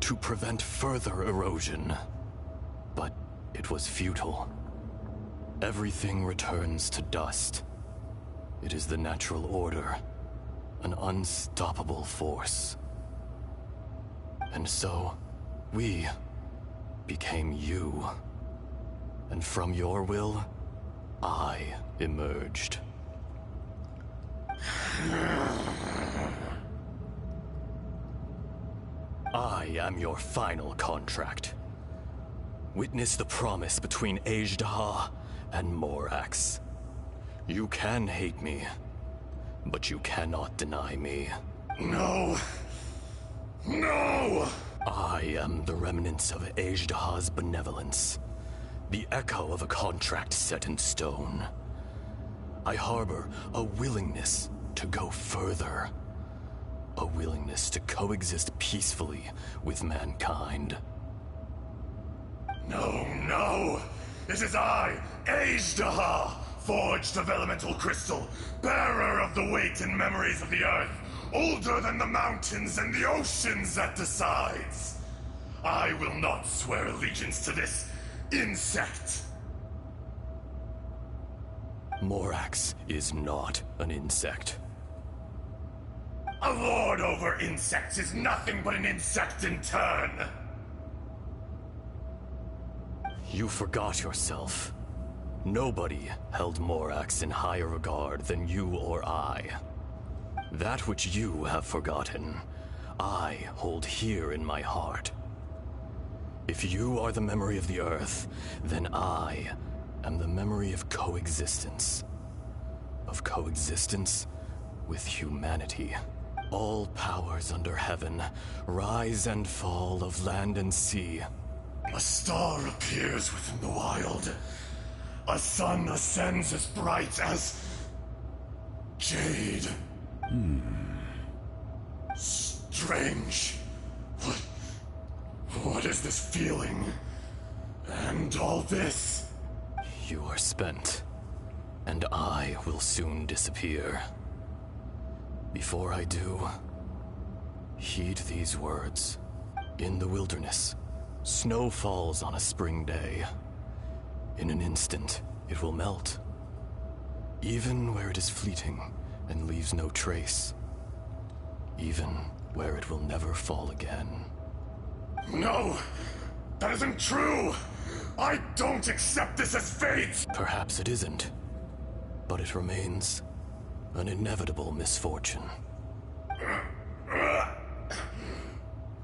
to prevent further erosion. But it was futile. Everything returns to dust. It is the natural order, an unstoppable force. And so, we became you. And from your will, I emerged. I am your final contract. Witness the promise between Azhdaha and Morax. You can hate me, but you cannot deny me. No. No! I am the remnants of Azhdaha's benevolence, the echo of a contract set in stone. I harbor a willingness to go further. A willingness to coexist peacefully with mankind. No, no! It is I, Azhdaha, forged of elemental crystal, bearer of the weight and memories of the earth, older than the mountains and the oceans that decides. I will not swear allegiance to this insect. Morax is not an insect. A lord over insects is nothing but an insect in turn. You forgot yourself. Nobody held Morax in higher regard than you or I. That which you have forgotten, I hold here in my heart. If you are the memory of the Earth, then I am the memory of coexistence. Of coexistence with humanity. All powers under heaven, rise and fall of land and sea. A star appears within the wild. A sun ascends as bright as jade. Strange. What is this feeling? And all this? You are spent, and I will soon disappear. Before I do, heed these words. In the wilderness, snow falls on a spring day. In an instant, it will melt. Even where it is fleeting and leaves no trace. Even where it will never fall again. No! That isn't true! I don't accept this as fate! Perhaps it isn't, but it remains an inevitable misfortune.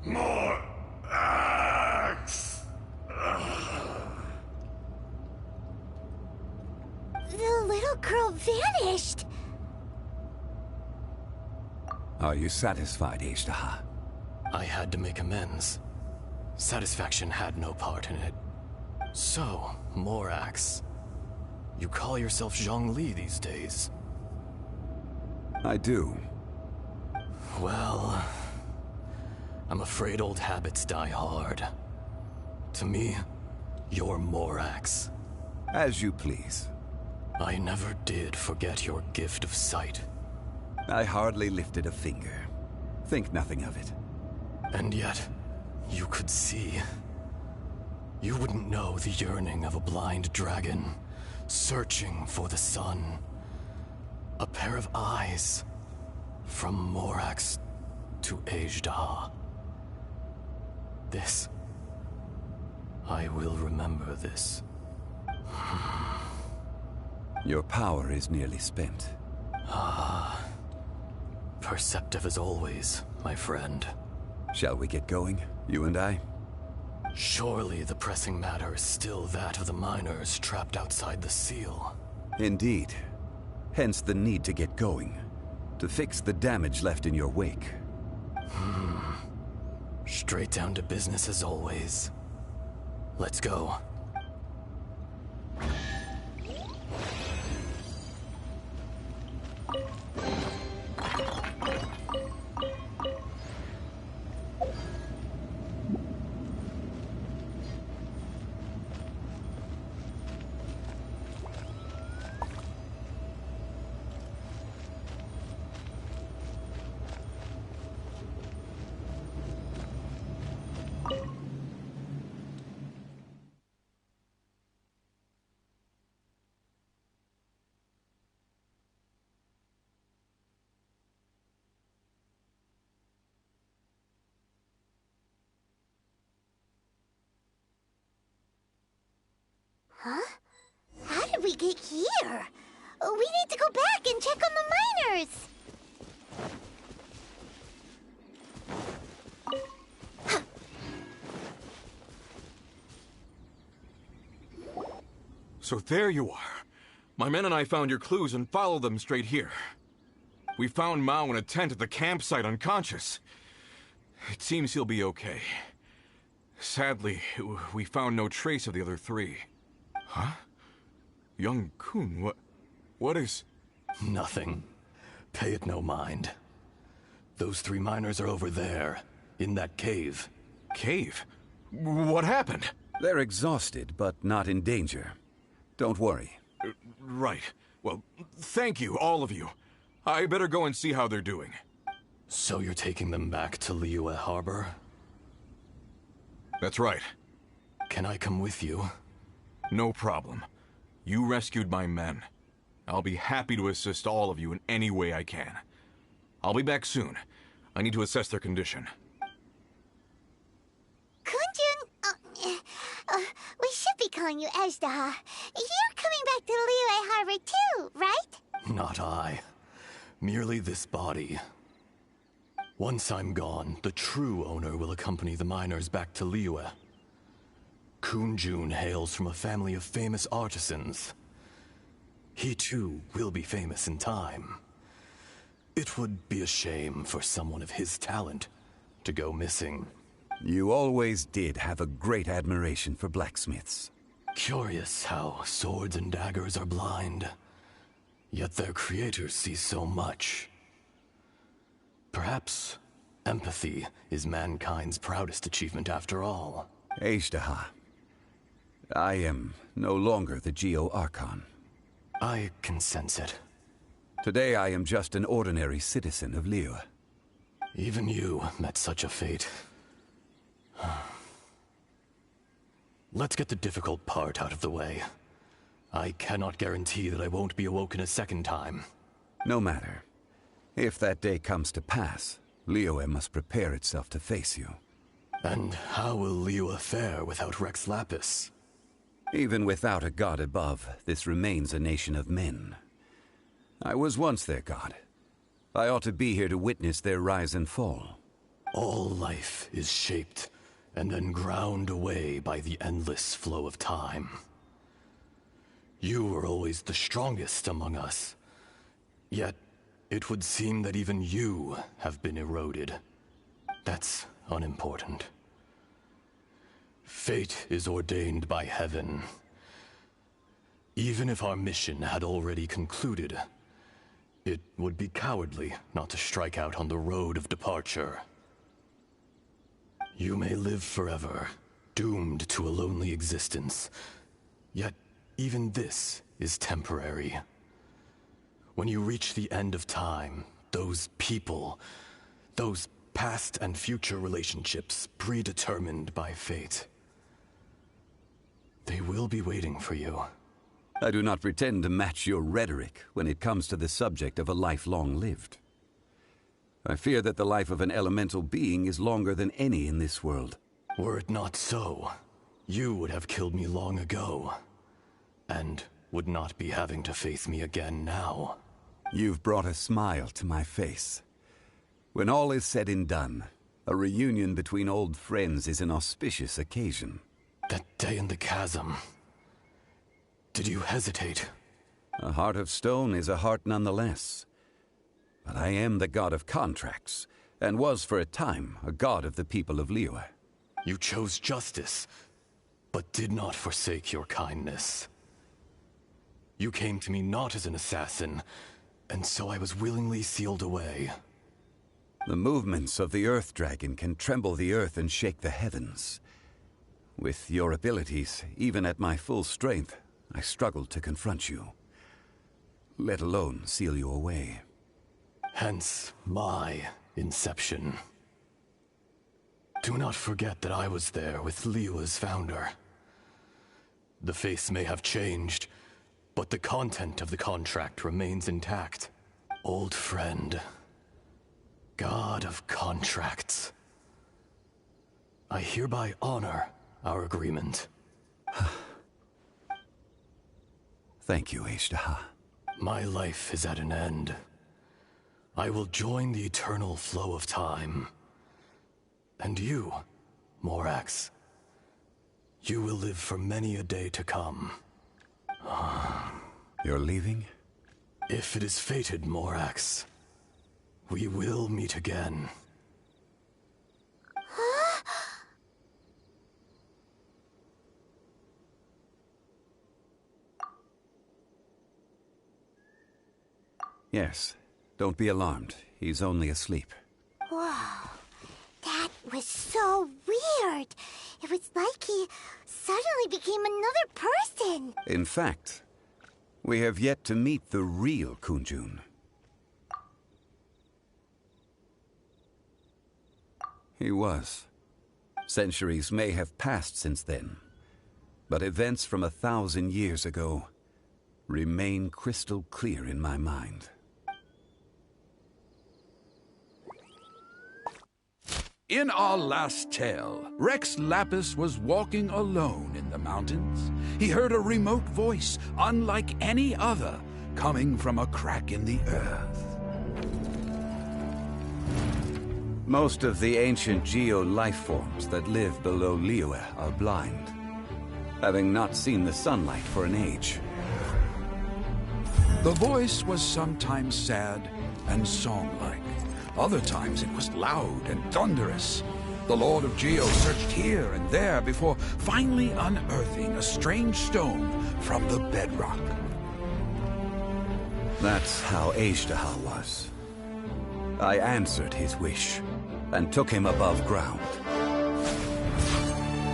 More axe! The little girl vanished! Are you satisfied, Azhdaha? I had to make amends. Satisfaction had no part in it. So, Morax, you call yourself Zhongli these days? I do. Well, I'm afraid old habits die hard. To me, you're Morax. As you please. I never did forget your gift of sight. I hardly lifted a finger. Think nothing of it. And yet, you could see. You wouldn't know the yearning of a blind dragon, searching for the sun. A pair of eyes, from Morax to Azhdaha. This. I will remember this. Your power is nearly spent. Ah, perceptive as always, my friend. Shall we get going, you and I? Surely the pressing matter is still that of the miners trapped outside the seal. Indeed. Hence the need to get going, to fix the damage left in your wake. Straight down to business as always. Let's go. Huh? How did we get here? We need to go back and check on the miners! So there you are. My men and I found your clues and followed them straight here. We found Mao in a tent at the campsite unconscious. It seems he'll be okay. Sadly, we found no trace of the other three. Huh? Young Kun, what is... Nothing. Pay it no mind. Those three miners are over there, in that cave. Cave? What happened? They're exhausted, but not in danger. Don't worry. Right. Well, thank you, all of you. I better go and see how they're doing. So you're taking them back to Liyue Harbor? That's right. Can I come with you? No problem. You rescued my men. I'll be happy to assist all of you in any way I can. I'll be back soon. I need to assess their condition. Kunjun, we should be calling you Ezdaha. You're coming back to Liyue Harbor too, right? Not I. Merely this body. Once I'm gone, the true owner will accompany the miners back to Liyue. Kunjun hails from a family of famous artisans. He too will be famous in time. It would be a shame for someone of his talent to go missing. You always did have a great admiration for blacksmiths. Curious how swords and daggers are blind, yet their creators see so much. Perhaps empathy is mankind's proudest achievement after all. Ezdaha, I am no longer the Geo-Archon. I can sense it. Today I am just an ordinary citizen of Liyue. Even you met such a fate. Let's get the difficult part out of the way. I cannot guarantee that I won't be awoken a second time. No matter. If that day comes to pass, Liyue must prepare itself to face you. And how will Liyue fare without Rex Lapis? Even without a god above, this remains a nation of men. I was once their god. I ought to be here to witness their rise and fall. All life is shaped and then ground away by the endless flow of time. You were always the strongest among us. Yet, it would seem that even you have been eroded. That's unimportant. Fate is ordained by heaven. Even if our mission had already concluded, it would be cowardly not to strike out on the road of departure. You may live forever, doomed to a lonely existence. Yet, even this is temporary. When you reach the end of time, those people, those past and future relationships predetermined by fate, they will be waiting for you. I do not pretend to match your rhetoric when it comes to the subject of a life long lived. I fear that the life of an elemental being is longer than any in this world. Were it not so, you would have killed me long ago, and would not be having to face me again now. You've brought a smile to my face. When all is said and done, a reunion between old friends is an auspicious occasion. That day in the chasm. Did you hesitate? A heart of stone is a heart nonetheless. But I am the god of contracts, and was for a time a god of the people of Liyue. You chose justice, but did not forsake your kindness. You came to me not as an assassin, and so I was willingly sealed away. The movements of the Earth Dragon can tremble the earth and shake the heavens. With your abilities, even at my full strength, I struggled to confront you, let alone seal you away. Hence my inception. Do not forget that I was there with Liyue's founder. The face may have changed, but the content of the contract remains intact. Old friend. God of contracts. I hereby honor our agreement. Thank you, Ashtaha. My life is at an end. I will join the eternal flow of time. And you, Morax, you will live for many a day to come. You're leaving? If it is fated, Morax, we will meet again. Yes. Don't be alarmed. He's only asleep. Whoa. That was so weird. It was like he suddenly became another person. In fact, we have yet to meet the real Kunjun. He was. Centuries may have passed since then, but events from 1,000 years ago remain crystal clear in my mind. In our last tale, Rex Lapis was walking alone in the mountains. He heard a remote voice, unlike any other, coming from a crack in the earth. Most of the ancient geo-life forms that live below Liyue are blind, having not seen the sunlight for an age. The voice was sometimes sad and song-like. Other times it was loud and thunderous. The Lord of Geo searched here and there before finally unearthing a strange stone from the bedrock. That's how Ashtaha was. I answered his wish and took him above ground.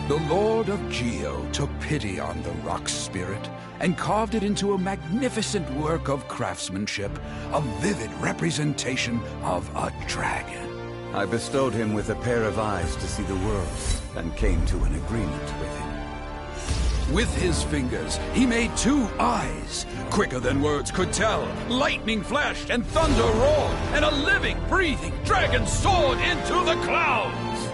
The Lord of Geo took pity on the rock spirit and carved it into a magnificent work of craftsmanship, a vivid representation of a dragon. I bestowed him with a pair of eyes to see the world and came to an agreement with him. With his fingers, he made 2 eyes. Quicker than words could tell, lightning flashed and thunder roared, and a living, breathing dragon soared into the clouds!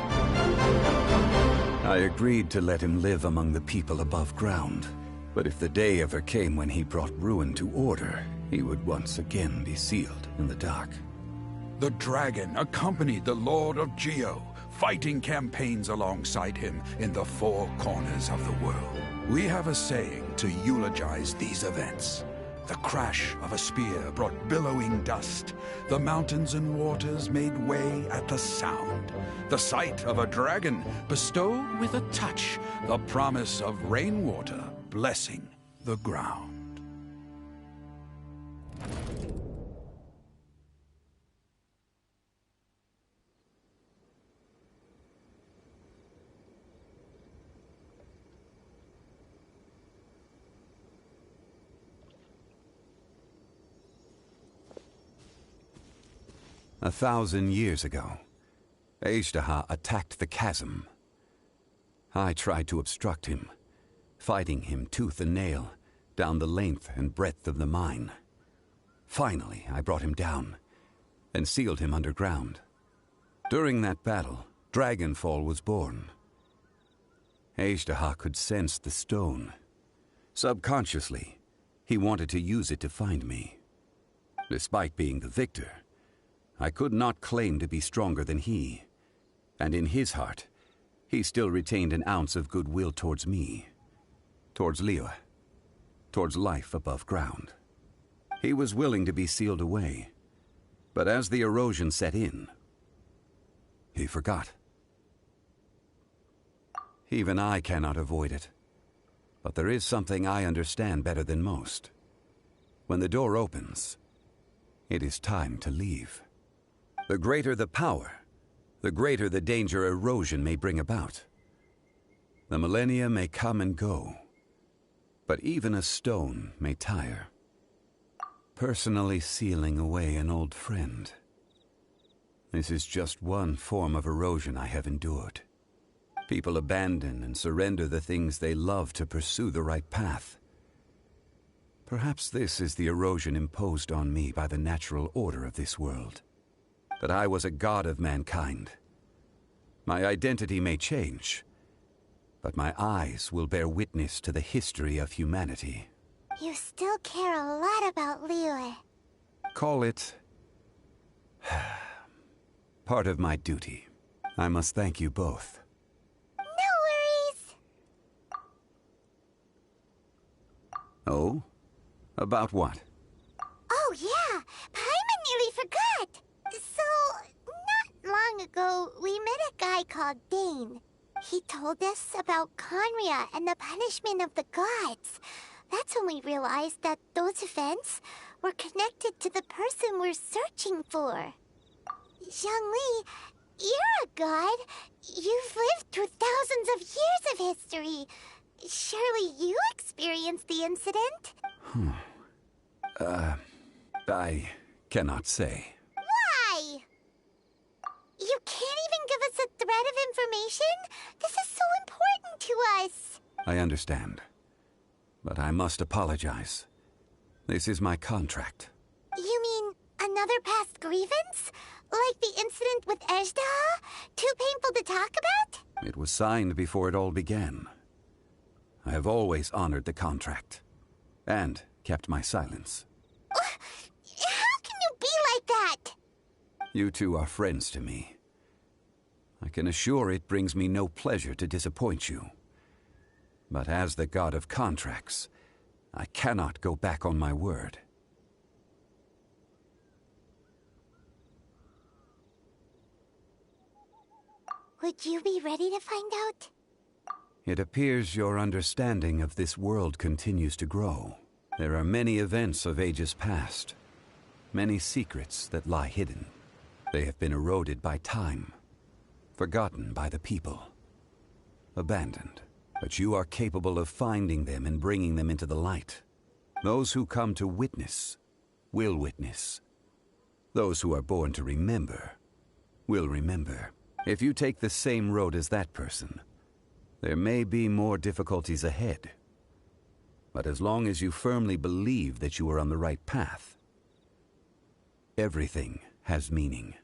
I agreed to let him live among the people above ground. But if the day ever came when he brought ruin to order, he would once again be sealed in the dark. The dragon accompanied the Lord of Geo, fighting campaigns alongside him in the 4 corners of the world. We have a saying to eulogize these events. The crash of a spear brought billowing dust. The mountains and waters made way at the sound. The sight of a dragon bestowed with a touch the promise of rainwater blessing the ground. A 1,000 years ago, Ashtaha attacked the chasm. I tried to obstruct him, fighting him tooth and nail down the length and breadth of the mine. Finally, I brought him down and sealed him underground. During that battle, Dragonfall was born. Ashtaha could sense the stone. Subconsciously, he wanted to use it to find me. Despite being the victor, I could not claim to be stronger than he. And in his heart, he still retained an ounce of goodwill towards me, towards Liyue, towards life above ground. He was willing to be sealed away, but as the erosion set in, he forgot. Even I cannot avoid it, but there is something I understand better than most. When the door opens, it is time to leave. The greater the power, the greater the danger erosion may bring about. The millennia may come and go, but even a stone may tire. Personally sealing away an old friend. This is just one form of erosion I have endured. People abandon and surrender the things they love to pursue the right path. Perhaps this is the erosion imposed on me by the natural order of this world. That I was a god of mankind. My identity may change, but my eyes will bear witness to the history of humanity. You still care a lot about Liyue. Call it part of my duty. I must thank you both. No worries. Oh? About what? Oh yeah, Paimon nearly forgot. So, not long ago, we met a guy called Dane. He told us about Conria and the punishment of the gods. That's when we realized that those events were connected to the person we're searching for. Zhongli, you're a god. You've lived through thousands of years of history. Surely you experienced the incident? I cannot say. Why? You can't even give us a thread of information? This is so important to us. I understand. But I must apologize. This is my contract. You mean another past grievance? Like the incident with Ejda? Too painful to talk about? It was signed before it all began. I have always honored the contract. And kept my silence. How can you be like that? You two are friends to me. I can assure it brings me no pleasure to disappoint you. But as the god of contracts, I cannot go back on my word. Would you be ready to find out? It appears your understanding of this world continues to grow. There are many events of ages past, many secrets that lie hidden. They have been eroded by time, forgotten by the people, abandoned. But you are capable of finding them and bringing them into the light. Those who come to witness will witness. Those who are born to remember will remember. If you take the same road as that person, there may be more difficulties ahead. But as long as you firmly believe that you are on the right path, everything has meaning.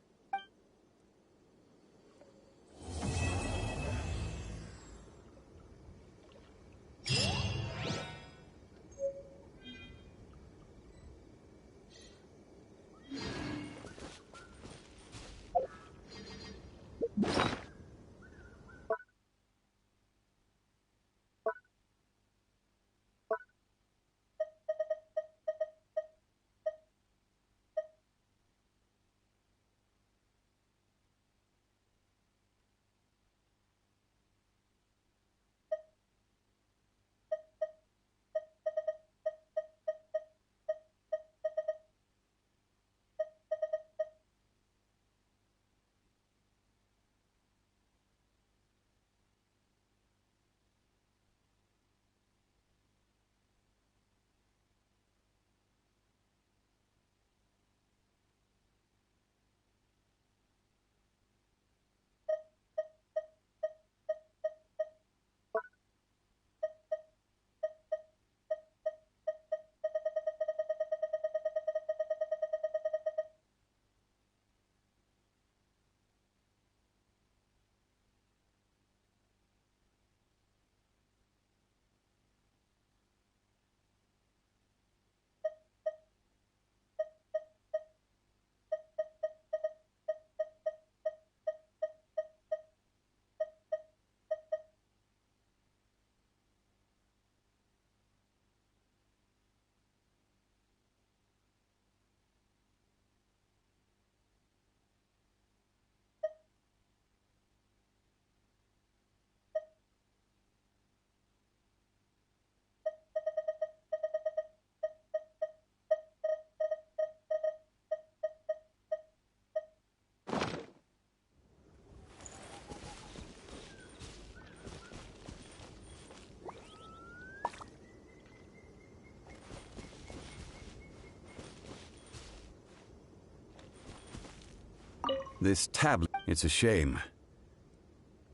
This tablet, it's a shame.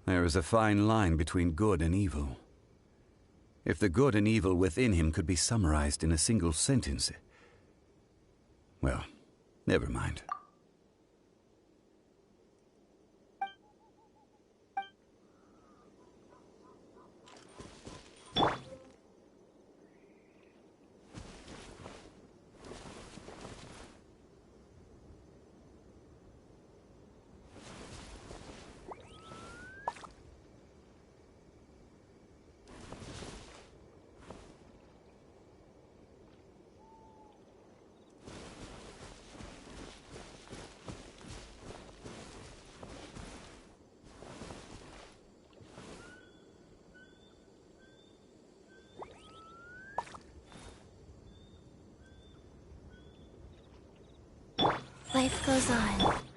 There is a fine line between good and evil. If the good and evil within him could be summarized in a single sentence... Well, never mind. Life goes on.